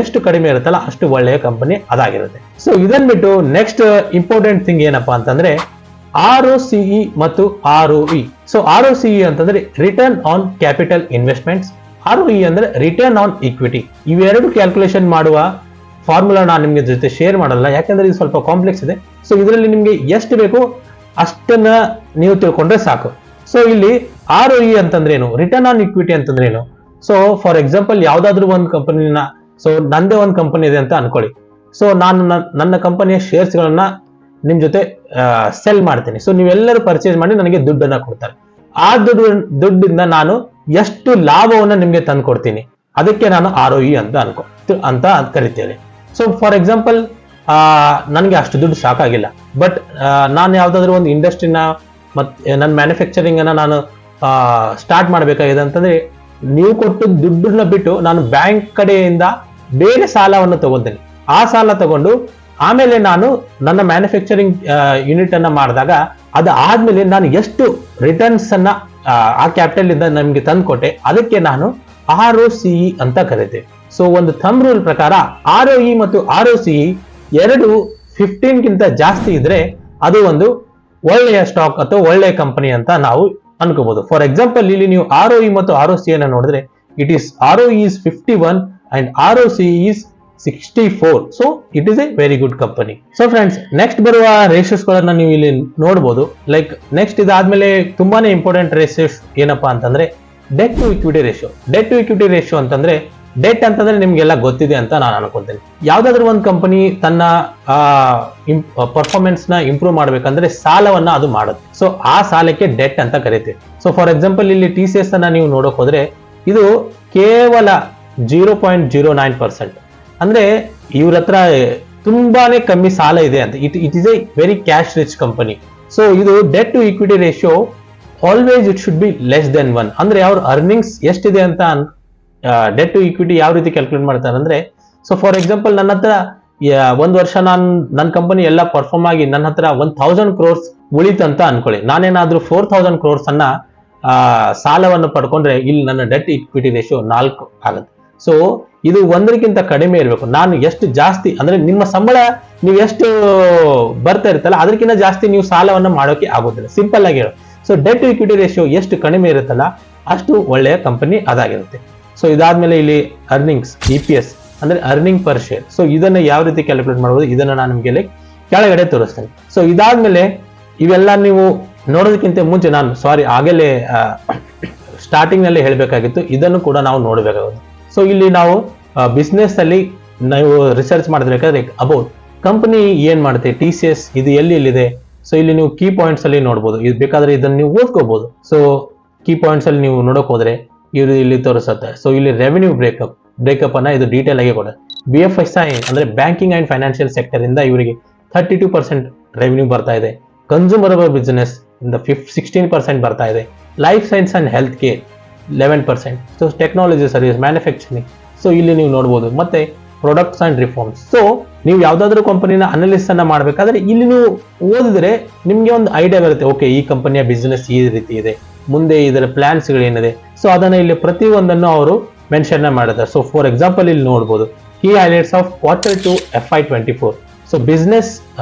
ಎಷ್ಟು ಕಡಿಮೆ ಇರುತ್ತಲ್ಲ ಅಷ್ಟು ಒಳ್ಳೆಯ ಕಂಪನಿ ಅದಾಗಿರುತ್ತೆ. ಸೊ ಇದನ್ ಬಿಟ್ಟು ನೆಕ್ಸ್ಟ್ ಇಂಪಾರ್ಟೆಂಟ್ ಥಿಂಗ್ ಏನಪ್ಪಾ ಅಂತಂದ್ರೆ ROCE ಮತ್ತು ROE. ಸೊ ROCE ಅಂತಂದ್ರೆ return on capital investments, ROE ಅಂದ್ರೆ ರಿಟರ್ನ್ ಆನ್ ಇಕ್ವಿಟಿ. ಇವೆರಡು ಕ್ಯಾಲ್ಕುಲೇಷನ್ ಮಾಡುವ ಫಾರ್ಮುಲಾ ನಾನು ನಿಮ್ಗೆ ಜೊತೆ ಶೇರ್ ಮಾಡಲ್ಲ, ಯಾಕಂದ್ರೆ ಇದು ಸ್ವಲ್ಪ ಕಾಂಪ್ಲೆಕ್ಸ್ ಇದೆ. ಸೊ ಇದರಲ್ಲಿ ನಿಮ್ಗೆ ಎಷ್ಟು ಬೇಕು ಅಷ್ಟನ್ನ ನೀವು ತಿಳ್ಕೊಂಡ್ರೆ ಸಾಕು. ಸೊ ಇಲ್ಲಿ ROE ಅಂತಂದ್ರೆ ಏನು, ರಿಟರ್ನ್ ಆನ್ ಇಕ್ವಿಟಿ ಅಂತಂದ್ರೆ ಏನು? ಸೊ ಫಾರ್ ಎಕ್ಸಾಂಪಲ್ ಯಾವ್ದಾದ್ರು ಒಂದು ಕಂಪನಿನ, ಸೊ ನಂದೇ ಒಂದು ಕಂಪನಿ ಇದೆ ಅಂತ ಅನ್ಕೊಳ್ಳಿ. ಸೊ ನಾನು ನನ್ನ ಕಂಪನಿಯ ಶೇರ್ಸ್ ಗಳನ್ನ ನಿಮ್ ಜೊತೆ ಸೆಲ್ ಮಾಡ್ತೀನಿ. ಸೊ ನೀವೆಲ್ಲರೂ ಪರ್ಚೇಸ್ ಮಾಡಿ ನನಗೆ ದುಡ್ಡನ್ನ ಕೊಡ್ತಾರೆ. ಆ ದುಡ್ಡಿಂದ ನಾನು ಎಷ್ಟು ಲಾಭವನ್ನ ನಿಮ್ಗೆ ತಂದು ಕೊಡ್ತೀನಿ, ಅದಕ್ಕೆ ನಾನು ROE ಅಂತ ಕರಿತೇನೆ. ಸೊ ಫಾರ್ ಎಕ್ಸಾಂಪಲ್ ನನಗೆ ಅಷ್ಟು ದುಡ್ಡು ಸಾಕಾಗಿಲ್ಲ, ಬಟ್ ನಾನು ಯಾವ್ದಾದ್ರು ಒಂದು ಇಂಡಸ್ಟ್ರಿನ ಮತ್ತೆ ನನ್ನ ಮ್ಯಾನುಫ್ಯಾಕ್ಚರಿಂಗ್ ಅನ್ನ ನಾನು ಸ್ಟಾರ್ಟ್ ಮಾಡಬೇಕಾಗಿದೆ ಅಂತಂದ್ರೆ ನೀವು ಕೊಟ್ಟು ದುಡ್ಡನ್ನ ಬಿಟ್ಟು ನಾನು ಬ್ಯಾಂಕ್ ಕಡೆಯಿಂದ ಬೇರೆ ಸಾಲವನ್ನು ತಗೊಂತೇನೆ. ಆ ಸಾಲ ತಗೊಂಡು ಆಮೇಲೆ ನಾನು ನನ್ನ ಮ್ಯಾನುಫ್ಯಾಕ್ಚರಿಂಗ್ ಯೂನಿಟ್ ಅನ್ನ ಮಾಡಿದಾಗ ಅದು ಆದ್ಮೇಲೆ ನಾನು ಎಷ್ಟು ರಿಟರ್ನ್ಸ್ ಅನ್ನ ಆ ಕ್ಯಾಪಿಟಲ್ ಇಂದ ನಮ್ಗೆ ತಂದ್ಕೊಟ್ಟೆ ಅದಕ್ಕೆ ನಾನು ROCE ಅಂತ ಕರಿತೇವೆ. ಸೊ ಒಂದು ಥಂಬ್ ರೂಲ್ ಪ್ರಕಾರ ROE ಮತ್ತು ROCE ಎರಡು 15 ಗಿಂತ ಜಾಸ್ತಿ ಇದ್ರೆ ಅದು ಒಂದು ಒಳ್ಳೆಯ ಸ್ಟಾಕ್ ಅಥವಾ ಒಳ್ಳೆಯ ಕಂಪನಿ ಅಂತ ನಾವು ಅನ್ಕೋಬಹುದು. ಫಾರ್ ಎಕ್ಸಾಂಪಲ್ ಇಲ್ಲಿ ನೀವು ROE ಮತ್ತು ROC ಅನ್ನ ನೋಡಿದ್ರೆ it is ROE is 51 and ROC is 64. So it is a very good company. So friends, next ಬರುವ ರೇಷಿಯೋಸ್ ಗಳನ್ನ ನೀವು ಇಲ್ಲಿ ನೋಡಬಹುದು. ಲೈಕ್ ನೆಕ್ಸ್ಟ್ ಇದಾದ್ಮೇಲೆ ತುಂಬಾನೇ ಇಂಪಾರ್ಟೆಂಟ್ ರೇಷಿಯೋಸ್ ಏನಪ್ಪಾ ಅಂತಂದ್ರೆ debt to equity ratio. Debt to equity ratio ಅಂತಂದ್ರೆ ಡೆಟ್ ಅಂತಂದ್ರೆ ನಿಮ್ಗೆಲ್ಲ ಗೊತ್ತಿದೆ ಅಂತ ನಾನು ಅನ್ಕೊಳ್ತೇನೆ. ಯಾವ್ದಾದ್ರು ಒಂದು ಕಂಪನಿ ತನ್ನ ಪರ್ಫಾರ್ಮೆನ್ಸ್ ನ ಇಂಪ್ರೂವ್ ಮಾಡ್ಬೇಕಂದ್ರೆ ಸಾಲವನ್ನ ಅದು ಮಾಡುತ್ತೆ. ಸೊ ಆ ಸಾಲಕ್ಕೆ ಡೆಟ್ ಅಂತ ಕರಿತೀವಿ. ಸೊ ಫಾರ್ ಎಕ್ಸಾಂಪಲ್ ಇಲ್ಲಿ TCS ಅನ್ನ ನೀವು ನೋಡಕ್ ಹೋದ್ರೆ ಇದು ಕೇವಲ 0.09%. ಅಂದ್ರೆ ಇವ್ರ ಹತ್ರ ತುಂಬಾನೇ ಕಮ್ಮಿ ಸಾಲ ಇದೆ ಅಂತ. It is a very cash rich company. So ಇದು debt to equity ratio always it should be less than 1. ಅಂದ್ರೆ ಅವ್ರ ಅರ್ನಿಂಗ್ಸ್ ಎಷ್ಟಿದೆ ಅಂತ ಡೆಟ್ ಟು ಇಕ್ವಿಟಿ ಯಾವ ರೀತಿ ಕ್ಯಾಲ್ಕುಲೇಟ್ ಮಾಡ್ತಾರೆ ಅಂದ್ರೆ, ಸೊ ಫಾರ್ ಎಕ್ಸಾಂಪಲ್ ನನ್ನ ಹತ್ರ ಒಂದ್ ವರ್ಷ ನನ್ನ ಕಂಪನಿ ಎಲ್ಲ ಪರ್ಫಾರ್ಮ್ ಆಗಿ ನನ್ನ ಹತ್ರ 1000 crores ಉಳಿತಂತ ಅನ್ಕೊಳ್ಳಿ. ನಾನೇನಾದ್ರೂ 4000 crores ಅನ್ನ ಸಾಲವನ್ನು ಪಡ್ಕೊಂಡ್ರೆ ಇಲ್ಲಿ ನನ್ನ ಡೆಟ್ ಇಕ್ವಿಟಿ ರೇಷಿಯೋ 4 ಆಗುತ್ತೆ. ಸೊ ಇದು 1ಕ್ಕಿಂತ ಕಡಿಮೆ ಇರಬೇಕು. ನಾನು ಎಷ್ಟು ಜಾಸ್ತಿ ಅಂದ್ರೆ ನಿಮ್ಮ ಸಂಬಳ ನೀವು ಎಷ್ಟು ಬರ್ತಾ ಇರುತ್ತಲ್ಲ ಅದಕ್ಕಿಂತ ಜಾಸ್ತಿ ನೀವು ಸಾಲವನ್ನು ಮಾಡೋಕೆ ಆಗೋದಿಲ್ಲ, ಸಿಂಪಲ್ ಆಗಿ ಹೇಳೋ. So debt to equity ratio ಎಷ್ಟು ಕಡಿಮೆ ಇರುತ್ತಲ್ಲ ಅಷ್ಟು ಒಳ್ಳೆಯ ಕಂಪನಿ ಅದಾಗಿರುತ್ತೆ. ಸೊ ಇದಾದ್ಮೇಲೆ ಇಲ್ಲಿ ಅರ್ನಿಂಗ್ಸ್ EPS ಅಂದ್ರೆ ಅರ್ನಿಂಗ್ ಪರ್ ಶೇರ್. ಸೊ ಇದನ್ನ ಯಾವ ರೀತಿ ಕ್ಯಾಲ್ಕುಲೇಟ್ ಮಾಡಬಹುದು ಇದನ್ನ ನಾನು ನಿಮಗೆ ಕೆಳಗಡೆ ತೋರಿಸ್ತೇನೆ. ಸೊ ಇದಾದ್ಮೇಲೆ ಇವೆಲ್ಲ ನೀವು ನೋಡೋದಕ್ಕಿಂತ ಮುಂಚೆ ನಾನು ಆಗಲೇ ಸ್ಟಾರ್ಟಿಂಗ್ ನಲ್ಲಿ ಹೇಳ್ಬೇಕಾಗಿತ್ತು, ಇದನ್ನು ಕೂಡ ನಾವು ನೋಡಬೇಕಾಗುತ್ತೆ. ಸೊ ಇಲ್ಲಿ ನಾವು ಬಿಸ್ನೆಸ್ ಅಲ್ಲಿ ನಾವು ರಿಸರ್ಚ್ ಮಾಡಬೇಕಾದ್ರೆ ಅಬೌಟ್ ಕಂಪನಿ ಏನ್ ಮಾಡುತ್ತೆ, TCS ಇದು ಎಲ್ಲಿದೆ. ಸೊ ಇಲ್ಲಿ ನೀವು ಕೀ ಪಾಯಿಂಟ್ಸ್ ಅಲ್ಲಿ ನೋಡಬಹುದು. ಇದು ಬೇಕಾದ್ರೆ ಇದನ್ನ ನೀವು ಓದ್ಕೋಬಹುದು. ಸೊ ಕೀ ಪಾಯಿಂಟ್ಸ್ ಅಲ್ಲಿ ನೀವು ನೋಡಕ್ ಹೋದ್ರೆ ಇವರು ಇಲ್ಲಿ ತೋರಿಸುತ್ತೆ. ಸೊ ಇಲ್ಲಿ ರೆವೆನ್ಯೂ ಬ್ರೇಕಪ್ ಅನ್ನ ಇದು ಡೀಟೇಲ್ ಆಗಿ ಕೊಡುತ್ತೆ. BFSI ಅಂದ್ರೆ ಬ್ಯಾಂಕಿಂಗ್ ಅಂಡ್ ಫೈನಾನ್ಷಿಯಲ್ ಸೆಕ್ಟರ್ ಇಂದ ಇವರಿಗೆ 32% ರೆವೆನ್ಯೂ ಬರ್ತಾ ಇದೆ. ಕನ್ಸ್ಯೂಮರಬಲ್ ಬಿಸಿನೆಸ್ ಇಂದ 16% ಬರ್ತಾ ಇದೆ. Life science and health care 11%. So technology service manufacturing. So ಇಲ್ಲಿ ನೀವು ನೋಡಬಹುದು. ಮತ್ತೆ ಪ್ರಾಡಕ್ಟ್ಸ್ ಅಂಡ್ ರಿಫಾರ್ಮ್ಸ್. ಸೊ ನೀವು ಯಾವ್ದಾದ್ರು ಕಂಪನಿನ ಅನಾಲಿಸಿಸ್ ಅನ್ನ ಮಾಡಬೇಕಾದ್ರೆ ಇಲ್ಲಿ ನೀವು ಓದಿದ್ರೆ ನಿಮ್ಗೆ ಒಂದು ಐಡಿಯಾ ಬರುತ್ತೆ. ಓಕೆ, ಈ ಕಂಪನಿಯ ಬಿಸ್ನೆಸ್ ಈ ರೀತಿ ಇದೆ, ಮುಂದೆ ಇದರ ಪ್ಲಾನ್ಸ್ ಗಳೇನಿದೆ. ಸೊ ಅದನ್ನ ಇಲ್ಲಿ ಪ್ರತಿಯೊಂದನ್ನು ಅವರು ಮೆನ್ಷನ್ ಮಾಡಿದ್ದಾರೆ. ಸೊ ಫಾರ್ ಎಕ್ಸಾಂಪಲ್ ಇಲ್ಲಿ ನೋಡಬಹುದು key highlights of Q2 FY24. So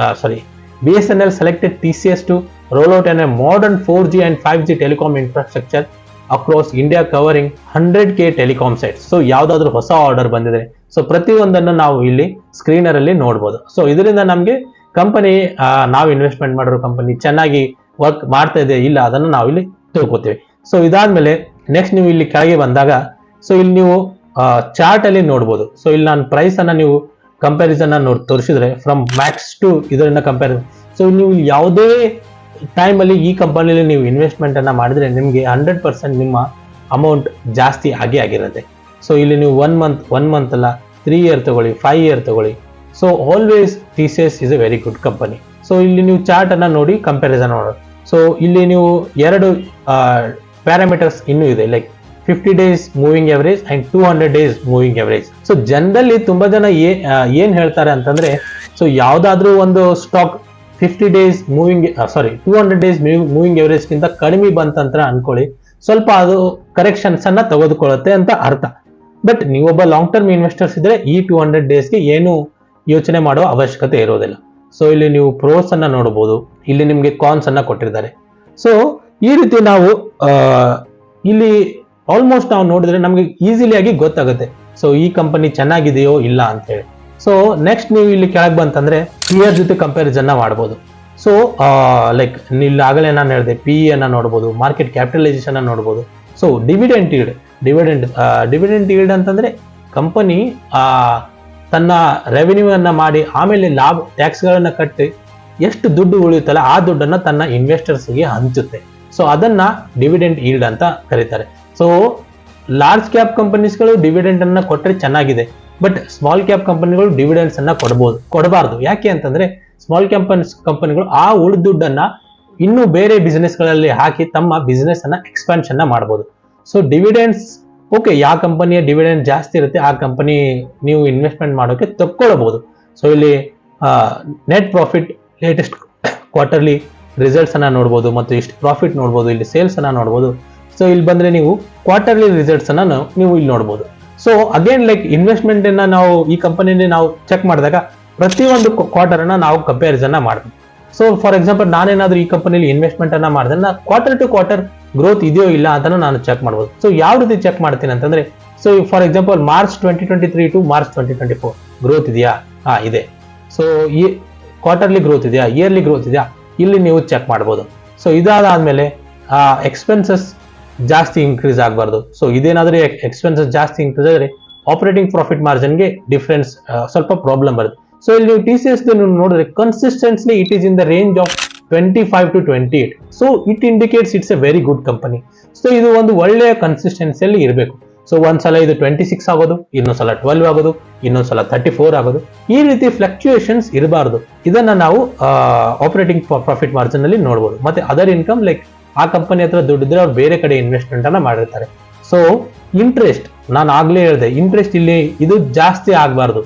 BSNL selected TCS to roll out a modern 4G and 5G telecom infrastructure across India covering 100K telecom sites. So ಯಾವ್ದಾದ್ರು ಹೊಸ ಆರ್ಡರ್ ಬಂದಿದೆ. ಸೊ ಪ್ರತಿಯೊಂದನ್ನು ನಾವು ಇಲ್ಲಿ ಸ್ಕ್ರೀನರ್ ಅಲ್ಲಿ ನೋಡಬಹುದು. ಸೊ ಇದರಿಂದ ನಮ್ಗೆ ಕಂಪನಿ ನಾವು ಇನ್ವೆಸ್ಟ್ಮೆಂಟ್ ಮಾಡಿರೋ ಕಂಪನಿ ಚೆನ್ನಾಗಿ ವರ್ಕ್ ಮಾಡ್ತಾ ಇದೆ ಇಲ್ಲ ಅದನ್ನು ನಾವು ಇಲ್ಲಿ ತಿಳ್ಕೊತೀವಿ. ಸೊ ಇದಾದ್ಮೇಲೆ ನೆಕ್ಸ್ಟ್ ನೀವು ಇಲ್ಲಿ ಕೆಳಗೆ ಬಂದಾಗ ಸೊ ಇಲ್ಲಿ ನೀವು ಚಾರ್ಟ್ ಅಲ್ಲಿ ನೋಡಬಹುದು. ಸೊ ಇಲ್ಲಿ ನಾನು ಪ್ರೈಸ್ ಅನ್ನ ನೀವು ಕಂಪ್ಯಾರಿಸನ್ ಅನ್ನು ತೋರಿಸಿದ್ರೆ ಫ್ರಮ್ ಮ್ಯಾಕ್ಸ್ ಟು ಇದರಿಂದ ಕಂಪ್ಯಾರಿಸನ್. ಸೊ ನೀವು ಯಾವುದೇ ಟೈಮ್ ಅಲ್ಲಿ ಈ ಕಂಪನಿಯಲ್ಲಿ ನೀವು ಇನ್ವೆಸ್ಟ್ಮೆಂಟ್ ಅನ್ನ ಮಾಡಿದ್ರೆ ನಿಮಗೆ 100% ನಿಮ್ಮ ಅಮೌಂಟ್ ಜಾಸ್ತಿ ಆಗಿರುತ್ತೆ. ಸೊ ಇಲ್ಲಿ ನೀವು 1 ಮಂತ್ ಅಲ್ಲ 3 year ತಗೊಳ್ಳಿ, 5 year ತಗೊಳ್ಳಿ. So always TCS is a very good company. So ಇಲ್ಲಿ ನೀವು ಚಾರ್ಟ್ ಅನ್ನ ನೋಡಿ ಕಂಪ್ಯಾರಿಸನ್ ಮಾಡೋದು. ಸೊ ಇಲ್ಲಿ ನೀವು 2 ಪ್ಯಾರಾಮೀಟರ್ಸ್ ಇನ್ನೂ ಇದೆ, like 50 days moving average and 200 days moving average. So generally ತುಂಬಾ ಜನ ಏನ್ ಹೇಳ್ತಾರೆ ಅಂತಂದ್ರೆ, ಸೊ ಯಾವ್ದಾದ್ರು ಒಂದು ಸ್ಟಾಕ್ 200 days ಮೂವಿಂಗ್ ಎವರೇಜ್ ಗಿಂತ ಕಡಿಮೆ ಬಂತಂತ ಅನ್ಕೊಳ್ಳಿ, ಸ್ವಲ್ಪ ಅದು ಕರೆಕ್ಷನ್ಸ್ ಅನ್ನ ತೆಗೆದುಕೊಳ್ಳುತ್ತೆ ಅಂತ ಅರ್ಥ. ಬಟ್ ನೀವೊಬ್ಬ ಲಾಂಗ್ ಟರ್ಮ್ ಇನ್ವೆಸ್ಟರ್ಸ್ ಇದ್ರೆ ಈ 200 daysಗೆ ಏನು ಯೋಚನೆ ಮಾಡುವ ಅವಶ್ಯಕತೆ ಇರೋದಿಲ್ಲ. ಸೊ ಇಲ್ಲಿ ನೀವು ಪ್ರೋಸ್ ಅನ್ನ ನೋಡಬಹುದು, ಇಲ್ಲಿ ನಿಮ್ಗೆ ಕಾನ್ಸ್ ಅನ್ನ ಕೊಟ್ಟಿದ್ದಾರೆ. ಸೊ ಈ ರೀತಿ ನಾವು ಇಲ್ಲಿ ಆಲ್ಮೋಸ್ಟ್ ನಾವು ನೋಡಿದ್ರೆ ನಮ್ಗೆ ಈಸಿಲಿ ಆಗಿ ಗೊತ್ತಾಗುತ್ತೆ ಸೊ ಈ ಕಂಪನಿ ಚೆನ್ನಾಗಿದೆಯೋ ಇಲ್ಲ ಅಂತ ಹೇಳಿ. ಸೊ ನೆಕ್ಸ್ಟ್ ನೀವು ಇಲ್ಲಿ ಕೆಳಗೆ ಬಂತಂದ್ರೆ ಪಿಯರ್ ಜೊತೆ ಕಂಪ್ಯಾರಿಸನ್ ಮಾಡಬಹುದು. ಸೊ ಲೈಕ್ ಇಲ್ಲಿ ಆಗಲೇ ನಾನು ಹೇಳಿದೆ PE ಅನ್ನ ನೋಡಬಹುದು, ಮಾರ್ಕೆಟ್ ಕ್ಯಾಪಿಟಲೈಸೇಷನ್ ಅನ್ನ ನೋಡಬಹುದು. ಸೊ ಡಿವಿಡೆಂಟ್ ಈಲ್ಡ್ ಅಂತಂದ್ರೆ ಕಂಪನಿ ತನ್ನ ರೆವೆನ್ಯೂ ಅನ್ನ ಮಾಡಿ ಆಮೇಲೆ ಲಾಭ ಟ್ಯಾಕ್ಸ್ ಗಳನ್ನ ಕಟ್ಟಿ ಎಷ್ಟು ದುಡ್ಡು ಉಳಿಯುತ್ತಲ್ಲ ಆ ದುಡ್ಡನ್ನ ತನ್ನ ಇನ್ವೆಸ್ಟರ್ಸ್ ಗೆ ಹಂಚುತ್ತೆ. ಸೊ ಅದನ್ನ ಡಿವಿಡೆಂಟ್ ಈಲ್ಡ್ ಅಂತ ಕರೀತಾರೆ. ಸೊ ಲಾರ್ಜ್ ಕ್ಯಾಪ್ ಕಂಪನೀಸ್ಗಳು ಡಿವಿಡೆಂಟ್ ಅನ್ನ ಕೊಟ್ಟರೆ ಚೆನ್ನಾಗಿದೆ, ಬಟ್ ಸ್ಮಾಲ್ ಕ್ಯಾಪ್ ಕಂಪನಿಗಳು ಡಿವಿಡೆಂಡ್ಸ್ ಅನ್ನ ಕೊಡಬಾರ್ದು. ಯಾಕೆ ಅಂತಂದ್ರೆ ಸ್ಮಾಲ್ ಕಂಪನಿಗಳು ಆ ಉಳಿದ ದುಡ್ಡನ್ನ ಇನ್ನೂ ಬೇರೆ ಬಿಸ್ನೆಸ್ ಗಳಲ್ಲಿ ಹಾಕಿ ತಮ್ಮ ಬಿಸ್ನೆಸ್ ಅನ್ನ ಎಕ್ಸ್ಪಾನ್ಷನ್ ಮಾಡಬಹುದು. ಸೊ ಡಿವಿಡೆಂಡ್ಸ್ ಓಕೆ, ಯಾವ ಕಂಪನಿಯ ಡಿವಿಡೆಂಡ್ ಜಾಸ್ತಿ ಇರುತ್ತೆ ಆ ಕಂಪನಿ ನೀವು ಇನ್ವೆಸ್ಟ್ಮೆಂಟ್ ಮಾಡೋಕೆ ತಕ್ಕೊಳ್ಳಬಹುದು. ಸೊ ಇಲ್ಲಿ net profit latest quarterly results ಅನ್ನ ನೋಡಬಹುದು ಮತ್ತು ಇಷ್ಟು ಪ್ರಾಫಿಟ್ ನೋಡಬಹುದು, ಇಲ್ಲಿ ಸೇಲ್ಸ್ ಅನ್ನ ನೋಡಬಹುದು. ಸೊ ಇಲ್ಲಿ ಬಂದ್ರೆ ನೀವು ಕ್ವಾರ್ಟರ್ಲಿ ರಿಸಲ್ಟ್ಸ್ ಅನ್ನ ನೀವು ಇಲ್ಲಿ ನೋಡಬಹುದು. ಸೊ ಅಗೇನ್ ಲೈಕ್ ಇನ್ವೆಸ್ಟ್ಮೆಂಟ್ ಅನ್ನ ನಾವು ಈ ಕಂಪನಿಯಲ್ಲಿ ನಾವು ಚೆಕ್ ಮಾಡಿದಾಗ ಪ್ರತಿಯೊಂದು ಕ್ವಾರ್ಟರ್ ಅನ್ನ ನಾವು ಕಂಪ್ಯಾರಿಸನ್ ಮಾಡಬೇಕು. ಸೊ ಫಾರ್ ಎಕ್ಸಾಂಪಲ್ ನಾನೇನಾದ್ರೂ ಈ ಕಂಪನಿಲಿ ಇನ್ವೆಸ್ಟ್ಮೆಂಟ್ ಅನ್ನ ಮಾಡಿದ್ರೆ ನಾ ಕ್ವಾರ್ಟರ್ ಟು ಕ್ವಾರ್ಟರ್ ಗ್ರೋತ್ ಇದೆಯೋ ಇಲ್ಲ ಅಂತ ನಾನು ಚೆಕ್ ಮಾಡ್ಬೋದು. ಸೊ ಯಾವ ರೀತಿ ಚೆಕ್ ಮಾಡ್ತೀನಿ ಅಂತಂದ್ರೆ, so for example March 2023 to March 2024 growth ಇದೆಯಾ? ಇದೆ. ಸೊ ಈ ಕ್ವಾರ್ಟರ್ಲಿ ಗ್ರೋತ್ ಇದೆಯಾ, ಇಯರ್ಲಿ ಗ್ರೋತ್ ಇದೆಯಾ, ಇಲ್ಲಿ ನೀವು ಚೆಕ್ ಮಾಡ್ಬೋದು. ಸೊ ಇದಾದ್ಮೇಲೆ ಎಕ್ಸ್ಪೆನ್ಸಸ್ ಜಾಸ್ತಿ ಇನ್ಕ್ರೀಸ್ ಆಗಬಾರ್ದು. ಸೊ ಇದೇನಾದ್ರೆ ಎಕ್ಸ್ಪೆನ್ಸಸ್ ಜಾಸ್ತಿ ಇನ್ಕ್ರೀಸ್ ಆದರೆ ಆಪರೇಟಿಂಗ್ ಪ್ರಾಫಿಟ್ ಮಾರ್ಜಿನ್ಗೆ ಡಿಫರೆನ್ಸ್ ಸ್ವಲ್ಪ ಪ್ರಾಬ್ಲಮ್ ಬರುತ್ತೆ. ಸೊ ಇಲ್ಲಿ ನೀವು TCS ನೀವು ನೋಡಿದ್ರೆ consistently it is in the range of 25 to 28. So it indicates it's a very good company. So ಇದು ಒಂದು ಒಳ್ಳೆಯ ಕನ್ಸಿಸ್ಟೆನ್ಸಿಯಲ್ಲಿ ಇರಬೇಕು. ಸೊ ಒಂದ್ಸಲ ಇದು 26 ಆಗೋದು, ಇನ್ನೊಂದ್ಸಲ 12 ಆಗೋದು, ಇನ್ನೊಂದ್ಸಲ 34 ಆಗೋದು, ಈ ರೀತಿ ಫ್ಲಕ್ಚುಯೇಷನ್ಸ್ ಇರಬಾರ್ದು. ಇದನ್ನ ನಾವು ಆಪರೇಟಿಂಗ್ ಪ್ರಾಫಿಟ್ ಮಾರ್ಜಿನ್ ಅಲ್ಲಿ ನೋಡ್ಬೋದು. ಮತ್ತೆ ಅದರ್ ಇನ್ಕಮ್ ಲೈಕ್ ಆ ಕಂಪನಿ ಹತ್ರ ದುಡ್ಡಿದ್ರೆ ಅವ್ರು ಬೇರೆ ಕಡೆ ಇನ್ವೆಸ್ಟ್ಮೆಂಟ್ ಅನ್ನ ಮಾಡಿರ್ತಾರೆ. ಸೊ ಇಂಟ್ರೆಸ್ಟ್, ನಾನು ಆಗ್ಲೇ ಹೇಳಿದೆ, ಇಂಟ್ರೆಸ್ಟ್ ಇಲ್ಲಿ ಇದು ಜಾಸ್ತಿ ಆಗಬಾರ್ದು.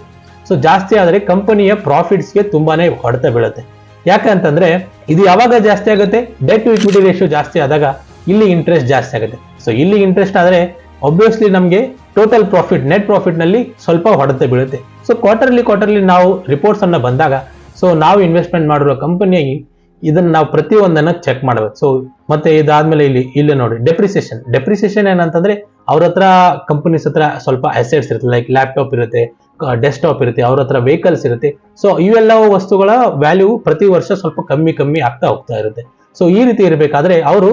ಸೊ ಜಾಸ್ತಿ ಆದ್ರೆ ಕಂಪನಿಯ ಪ್ರಾಫಿಟ್ಸ್ಗೆ ತುಂಬಾನೇ ಹೊಡೆತ ಬೀಳುತ್ತೆ. ಯಾಕಂತಂದ್ರೆ ಇದು ಯಾವಾಗ ಜಾಸ್ತಿ ಆಗುತ್ತೆ, ಡೆಟ್ ಟು ಇಕ್ವಿಟಿ ರೇಷಿಯೋ ಜಾಸ್ತಿ ಆದಾಗ ಇಲ್ಲಿ ಇಂಟ್ರೆಸ್ಟ್ ಜಾಸ್ತಿ ಆಗುತ್ತೆ. ಸೊ ಇಲ್ಲಿ ಇಂಟ್ರೆಸ್ಟ್ ಆದ್ರೆ ಆಬ್ವಿಯಸ್ಲಿ ನಮಗೆ ಟೋಟಲ್ ಪ್ರಾಫಿಟ್, ನೆಟ್ ಪ್ರಾಫಿಟ್ ನಲ್ಲಿ ಸ್ವಲ್ಪ ಹೊಡೆತ ಬೀಳುತ್ತೆ. ಸೊ ಕ್ವಾರ್ಟರ್ಲಿ ನಾವು ರಿಪೋರ್ಟ್ಸ್ ಅನ್ನ ಬಂದಾಗ, ಸೊ ನಾವು ಇನ್ವೆಸ್ಟ್ಮೆಂಟ್ ಮಾಡಿರೋ ಕಂಪನಿಯಾಗಿ ಇದನ್ನ ನಾವು ಪ್ರತಿಯೊಂದನ್ನ ಚೆಕ್ ಮಾಡಬೇಕು. ಸೊ ಮತ್ತೆ ಇದಾದ್ಮೇಲೆ ಇಲ್ಲಿ ನೋಡಿ ಡೆಪ್ರಿಸಿಯೇಷನ್ ಏನಂತಂದ್ರೆ ಅವ್ರ ಹತ್ರ ಕಂಪನೀಸ್ ಹತ್ರ ಸ್ವಲ್ಪ ಅಸೆಟ್ಸ್ ಇರುತ್ತೆ, ಲೈಕ್ ಲ್ಯಾಪ್ಟಾಪ್ ಇರುತ್ತೆ, ಡೆಸ್ಕ್ಟಾಪ್ ಇರುತ್ತೆ, ಅವ್ರ ಹತ್ರ ವೆಹಿಕಲ್ಸ್ ಇರುತ್ತೆ. ಸೊ ಇವೆಲ್ಲ ವಸ್ತುಗಳ ವ್ಯಾಲ್ಯೂ ಪ್ರತಿ ವರ್ಷ ಸ್ವಲ್ಪ ಕಮ್ಮಿ ಆಗ್ತಾ ಹೋಗ್ತಾ ಇರುತ್ತೆ. ಸೊ ಈ ರೀತಿ ಇರಬೇಕಾದ್ರೆ ಅವರು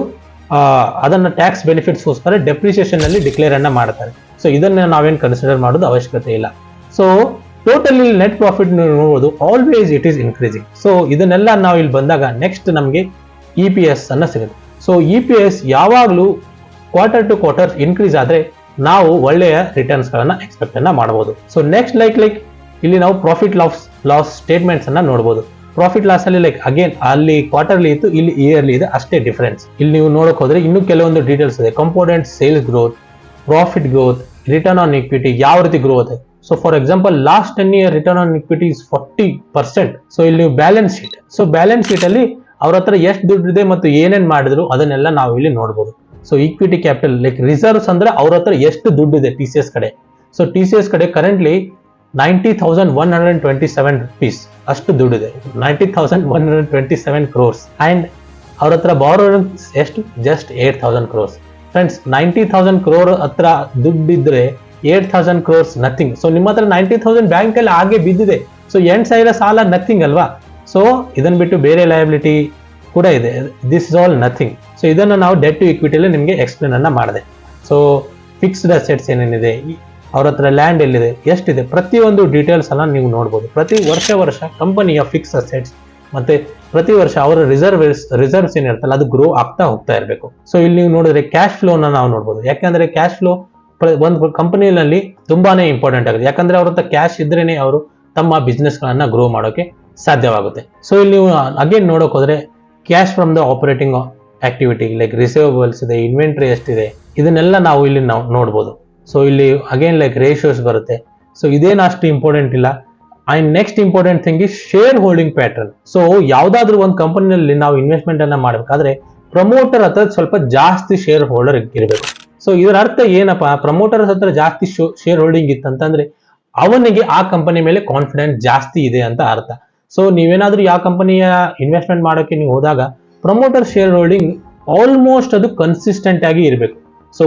ಅದನ್ನ ಟ್ಯಾಕ್ಸ್ ಬೆನಿಫಿಟ್ಸ್ಗೋಸ್ಕರ ಡೆಪ್ರಿಸಿಯೇಷನ್ ಅಲ್ಲಿ ಡಿಕ್ಲೇರ್ ಅನ್ನ ಮಾಡ್ತಾರೆ. ಸೊ ಇದನ್ನ ನಾವೇನ್ ಕನ್ಸಿಡರ್ ಮಾಡೋದು ಅವಶ್ಯಕತೆ ಇಲ್ಲ. ಸೊ ಟೋಟಲಿ ನೆಟ್ ಪ್ರಾಫಿಟ್ ನೋಡಬಹುದು, always it is increasing. So ಇದನ್ನೆಲ್ಲ ನಾವು ಇಲ್ಲಿ ಬಂದಾಗ ನೆಕ್ಸ್ಟ್ ನಮಗೆ EPS ಅನ್ನ ಸಿಗುತ್ತೆ. ಸೊ EPS ಯಾವಾಗ್ಲೂ ಕ್ವಾರ್ಟರ್ ಟು ಕ್ವಾರ್ಟರ್ ಇನ್ಕ್ರೀಸ್ ಆದ್ರೆ ನಾವು ಒಳ್ಳೆಯ ರಿಟರ್ನ್ಸ್ ಗಳನ್ನ ಎಕ್ಸ್ಪೆಕ್ಟ್ ಅನ್ನ ಮಾಡಬಹುದು. ಸೊ ನೆಕ್ಸ್ಟ್ ಲೈಕ್ ಇಲ್ಲಿ ನಾವು ಪ್ರಾಫಿಟ್ ಲಾಸ್ ಸ್ಟೇಟ್ಮೆಂಟ್ಸ್ ಅನ್ನ ನೋಡಬಹುದು. ಪ್ರಾಫಿಟ್ ಲಾಸ್ ಅಲ್ಲಿ ಲೈಕ್ ಅಗೇನ್ ಅಲ್ಲಿ ಕ್ವಾರ್ಟರ್ಲಿ ಇತ್ತು, ಇಲ್ಲಿ ಇಯರ್ಲಿ ಇದೆ, ಅಷ್ಟೇ ಡಿಫರೆನ್ಸ್. ಇಲ್ಲಿ ನೀವು ನೋಡಕ್ ಹೋದ್ರೆ ಇನ್ನೂ ಕೆಲವೊಂದು ಡೀಟೇಲ್ಸ್ ಇದೆ. Component sales growth, profit growth, return on equity ಯಾವ ರೀತಿ ಗ್ರೋತ್ ಇದೆ. So for example last 10 year return on equity is 40%. So ಇಲ್ಲಿ ನೀವು balance sheet, so balance sheet ಅಲ್ಲಿ ಅವ್ರ ಹತ್ರ ಎಷ್ಟು ದುಡ್ಡು ಇದೆ ಮತ್ತು ಏನೇನ್ ಮಾಡಿದ್ರು ಅದನ್ನೆಲ್ಲ ನಾವು ಇಲ್ಲಿ ನೋಡಬಹುದು. So equity capital like reserves ಅಂದ್ರೆ ಅವ್ರ ಹತ್ರ ಎಷ್ಟು ದುಡ್ಡು ಇದೆ TCS ಕಡೆ. ಸೊ TCS ಕಡೆ ಕರೆಂಟ್ಲಿ 90,127 rupees ಅಷ್ಟು ದುಡ್ಡಿದೆ, 90,127 crores. ಅಂಡ್ ಅವ್ರ ಹತ್ರ ಬಾರೋಯಿಂಗ್ಸ್ ಎಷ್ಟು, ಜಸ್ಟ್ 8,000 crores. ಫ್ರೆಂಡ್ಸ್ 90,000 crore ಹತ್ರ ದುಡ್ಡಿದ್ರೆ 8,000 crores ನಥಿಂಗ್. ಸೊ ನಿಮ್ಮ ಹತ್ರ 90,000 ಬ್ಯಾಂಕ್ ಅಲ್ಲಿ ಹಾಗೆ ಬಿದ್ದಿದೆ. ಸೊ 8,000 ಸಾಲ ನಥಿಂಗ್ ಅಲ್ವಾ. ಸೊ ಇದನ್ನ ಬಿಟ್ಟು ಬೇರೆ ಲಯಬಿಲಿಟಿ ಕೂಡ ಇದೆ, this is all nothing. So ಇದನ್ನ ನಾವು ಡೆಟ್ ಟು ಇಕ್ವಿಟಿಯಲ್ಲಿ ನಿಮಗೆ ಎಕ್ಸ್ಪ್ಲೇನ್ ಅನ್ನ ಮಾಡಿದೆ. ಸೊ ಫಿಕ್ಸ್ಡ್ ಅಸೆಟ್ಸ್ ಏನೇನಿದೆ, ಅವ್ರ ಹತ್ರ ಲ್ಯಾಂಡ್ ಎಲ್ಲಿದೆ, ಎಷ್ಟಿದೆ, ಪ್ರತಿಯೊಂದು ಡೀಟೇಲ್ಸ್ ಅನ್ನ ನೀವು ನೋಡ್ಬೋದು. ಪ್ರತಿ ವರ್ಷ ಕಂಪನಿಯ ಫಿಕ್ಸ್ ಅಸೆಟ್ಸ್ ಮತ್ತೆ ಪ್ರತಿ ವರ್ಷ ಅವರ ರಿಸರ್ವ್ಸ್ ಏನಿರುತ್ತಲ್ಲ ಅದು ಗ್ರೋ ಆಗ್ತಾ ಹೋಗ್ತಾ ಇರಬೇಕು. ಸೊ ಇಲ್ಲಿ ನೀವು ನೋಡಿದ್ರೆ ಕ್ಯಾಶ್ ಫ್ಲೋನ ನಾವು ನೋಡ್ಬೋದು. ಯಾಕಂದ್ರೆ ಕ್ಯಾಶ್ ಫ್ಲೋ ಒಂದು ಕಂಪನಿಯಲ್ಲಿ ತುಂಬಾನೇ ಇಂಪಾರ್ಟೆಂಟ್ ಆಗುತ್ತೆ. ಯಾಕಂದ್ರೆ ಅವ್ರ ಹತ್ರ ಕ್ಯಾಶ್ ಇದ್ರೇನೆ ಅವರು ತಮ್ಮ ಬಿಸ್ನೆಸ್ ಗಳನ್ನ ಗ್ರೋ ಮಾಡೋಕೆ ಸಾಧ್ಯವಾಗುತ್ತೆ. ಸೊ ಇಲ್ಲಿ ನೀವು ಅಗೇನ್ ನೋಡಕ್ ಹೋದ್ರೆ cash from the operating activity like receivables ಇದೆ, ಇನ್ವೆಂಟ್ರಿ ಎಷ್ಟಿದೆ, ಇದನ್ನೆಲ್ಲ ನಾವು ಇಲ್ಲಿ ನೋಡ್ಬೋದು. ಸೊ ಇಲ್ಲಿ ಅಗೇನ್ ಲೈಕ್ ರೇಷಿಯೋಸ್ ಬರುತ್ತೆ. ಸೊ ಇದೇನು ಅಷ್ಟು ಇಂಪಾರ್ಟೆಂಟ್ ಇಲ್ಲ. And next important thing is share holding pattern. So ಯಾವ್ದಾದ್ರು ಒಂದು ಕಂಪನಿಯಲ್ಲಿ ನಾವು ಇನ್ವೆಸ್ಟ್ಮೆಂಟ್ ಅನ್ನ ಮಾಡಬೇಕಾದ್ರೆ ಪ್ರಮೋಟರ್ ಹತ್ರ ಸ್ವಲ್ಪ ಜಾಸ್ತಿ ಶೇರ್ ಹೋಲ್ಡರ್ ಇರಬೇಕು. ಸೊ ಇದರ ಅರ್ಥ ಏನಪ್ಪಾ, ಪ್ರಮೋಟರ್ ಹತ್ರ ಜಾಸ್ತಿ ಶೇರ್ ಹೋಲ್ಡಿಂಗ್ ಇತ್ತಂತಂದ್ರೆ ಅವನಿಗೆ ಆ ಕಂಪನಿ ಮೇಲೆ ಕಾನ್ಫಿಡೆನ್ಸ್ ಜಾಸ್ತಿ ಇದೆ ಅಂತ ಅರ್ಥ. ಸೊ ನೀವೇನಾದ್ರೂ ಯಾವ ಕಂಪನಿಯ ಇನ್ವೆಸ್ಟ್ಮೆಂಟ್ ಮಾಡೋಕೆ ನೀವು ಹೋದಾಗ ಪ್ರಮೋಟರ್ ಶೇರ್ ಹೋಲ್ಡಿಂಗ್ ಆಲ್ಮೋಸ್ಟ್ ಅದು ಕನ್ಸಿಸ್ಟೆಂಟ್ ಆಗಿ ಇರಬೇಕು. ಸೊ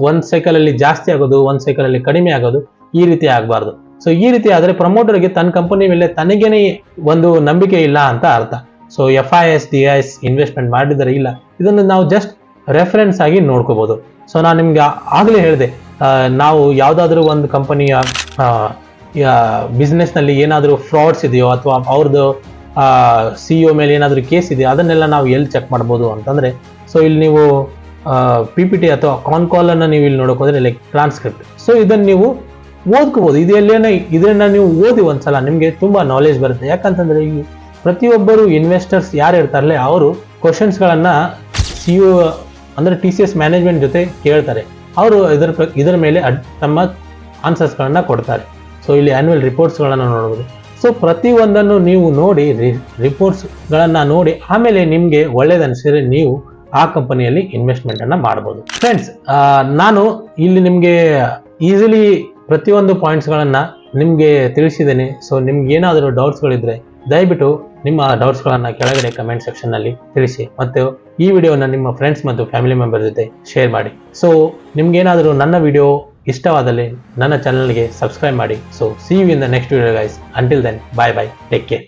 ಒಂದ್ ಸೈಕಲ್ ಅಲ್ಲಿ ಜಾಸ್ತಿ ಆಗೋದು, ಒಂದ್ ಸೈಕಲ್ ಅಲ್ಲಿ ಕಡಿಮೆ ಆಗೋದು, ಈ ರೀತಿ ಆಗಬಾರ್ದು. ಸೊ ಈ ರೀತಿ ಆದ್ರೆ ಪ್ರಮೋಟರ್ಗೆ ತನ್ನ ಕಂಪನಿ ಮೇಲೆ ತನಗೇನೆ ಒಂದು ನಂಬಿಕೆ ಇಲ್ಲ ಅಂತ ಅರ್ಥ. ಸೊ FIS DIS ಇನ್ವೆಸ್ಟ್ಮೆಂಟ್ ಮಾಡಿದರೆ ಇಲ್ಲ, ಇದನ್ನು ನಾವು ಜಸ್ಟ್ ರೆಫರೆನ್ಸ್ ಆಗಿ ನೋಡ್ಕೋಬಹುದು. ಸೊ ನಾನು ನಿಮ್ಗೆ ಆಗ್ಲೇ ಹೇಳಿದೆ, ನಾವು ಯಾವ್ದಾದ್ರು ಒಂದು ಕಂಪನಿಯ ಬಿಸ್ನೆಸ್ ನಲ್ಲಿ ಏನಾದರೂ ಫ್ರಾಡ್ಸ್ ಇದೆಯೋ ಅಥವಾ ಅವ್ರದ್ದು CEO ಮೇಲೆ ಏನಾದರೂ ಕೇಸ್ ಇದೆಯೋ ಅದನ್ನೆಲ್ಲ ನಾವು ಎಲ್ಲಿ ಚೆಕ್ ಮಾಡ್ಬೋದು ಅಂತಂದ್ರೆ, ಸೊ ಇಲ್ಲಿ ನೀವು PPT ಅಥವಾ ಕಾಲ್ ಅನ್ನ ನೀವು ಇಲ್ಲಿ ನೋಡಕ್ ಹೋದ್ರೆ ಲೈಕ್ ಟ್ರಾನ್ಸ್ಕ್ರಿಪ್ಟ್. ಸೊ ಇದನ್ನ ನೀವು ಓದ್ಕೋಬಹುದು. ಇದನ್ನ ನೀವು ಓದಿ ಒಂದ್ಸಲ, ನಿಮ್ಗೆ ತುಂಬಾ ನಾಲೆಜ್ ಬರುತ್ತೆ. ಯಾಕಂತಂದ್ರೆ ಈ ಪ್ರತಿಯೊಬ್ಬರು ಇನ್ವೆಸ್ಟರ್ಸ್ ಯಾರು ಇರ್ತಾರಲ್ಲ ಅವರು ಕ್ವಶನ್ಸ್ ಗಳನ್ನ CEO ಅಂದ್ರೆ TCS ಮ್ಯಾನೇಜ್ಮೆಂಟ್ ಜೊತೆ ಕೇಳ್ತಾರೆ. ಅವರು ಇದರ ಮೇಲೆ ತಮ್ಮ ಆನ್ಸರ್ಸ್ ಗಳನ್ನ ಕೊಡ್ತಾರೆ. ಸೊ ಇಲ್ಲಿ ಆನ್ಯುವಲ್ ರಿಪೋರ್ಟ್ಸ್ ಗಳನ್ನ ನೋಡಬಹುದು. ಸೊ ಪ್ರತಿಯೊಂದನ್ನು ನೀವು ನೋಡಿ, ರಿಪೋರ್ಟ್ಸ್ ಗಳನ್ನ ನೋಡಿ ಆಮೇಲೆ ನಿಮ್ಗೆ ಒಳ್ಳೇದನ್ಸಿದ್ರೆ ನೀವು ಆ ಕಂಪನಿಯಲ್ಲಿ ಇನ್ವೆಸ್ಟ್ಮೆಂಟ್ ಅನ್ನ ಮಾಡಬಹುದು. ಫ್ರೆಂಡ್ಸ್, ನಾನು ಇಲ್ಲಿ ನಿಮ್ಗೆ ಈಸಿಲಿ ಪ್ರತಿಯೊಂದು ಪಾಯಿಂಟ್ಸ್ ಗಳನ್ನ ನಿಮ್ಗೆ ತಿಳಿಸಿದ್ದೇನೆ. ಸೊ ನಿಮ್ಗೆ ಏನಾದರೂ ಡೌಟ್ಸ್ ಗಳಿದ್ರೆ ದಯವಿಟ್ಟು ನಿಮ್ಮ ಡೌಟ್ಸ್ಗಳನ್ನು ಕೆಳಗಡೆ ಕಮೆಂಟ್ ಸೆಕ್ಷನ್ನಲ್ಲಿ ತಿಳಿಸಿ ಮತ್ತು ಈ ವಿಡಿಯೋನ ನಿಮ್ಮ ಫ್ರೆಂಡ್ಸ್ ಮತ್ತು ಫ್ಯಾಮಿಲಿ ಮೆಂಬರ್ ಜೊತೆ ಶೇರ್ ಮಾಡಿ. ಸೊ ನಿಮ್ಗೇನಾದರೂ ನನ್ನ ವಿಡಿಯೋ ಇಷ್ಟವಾದಲ್ಲಿ ನನ್ನ ಚಾನಲ್ಗೆ ಸಬ್ಸ್ಕ್ರೈಬ್ ಮಾಡಿ. So see you in the next video guys. Until then, bye bye, take care.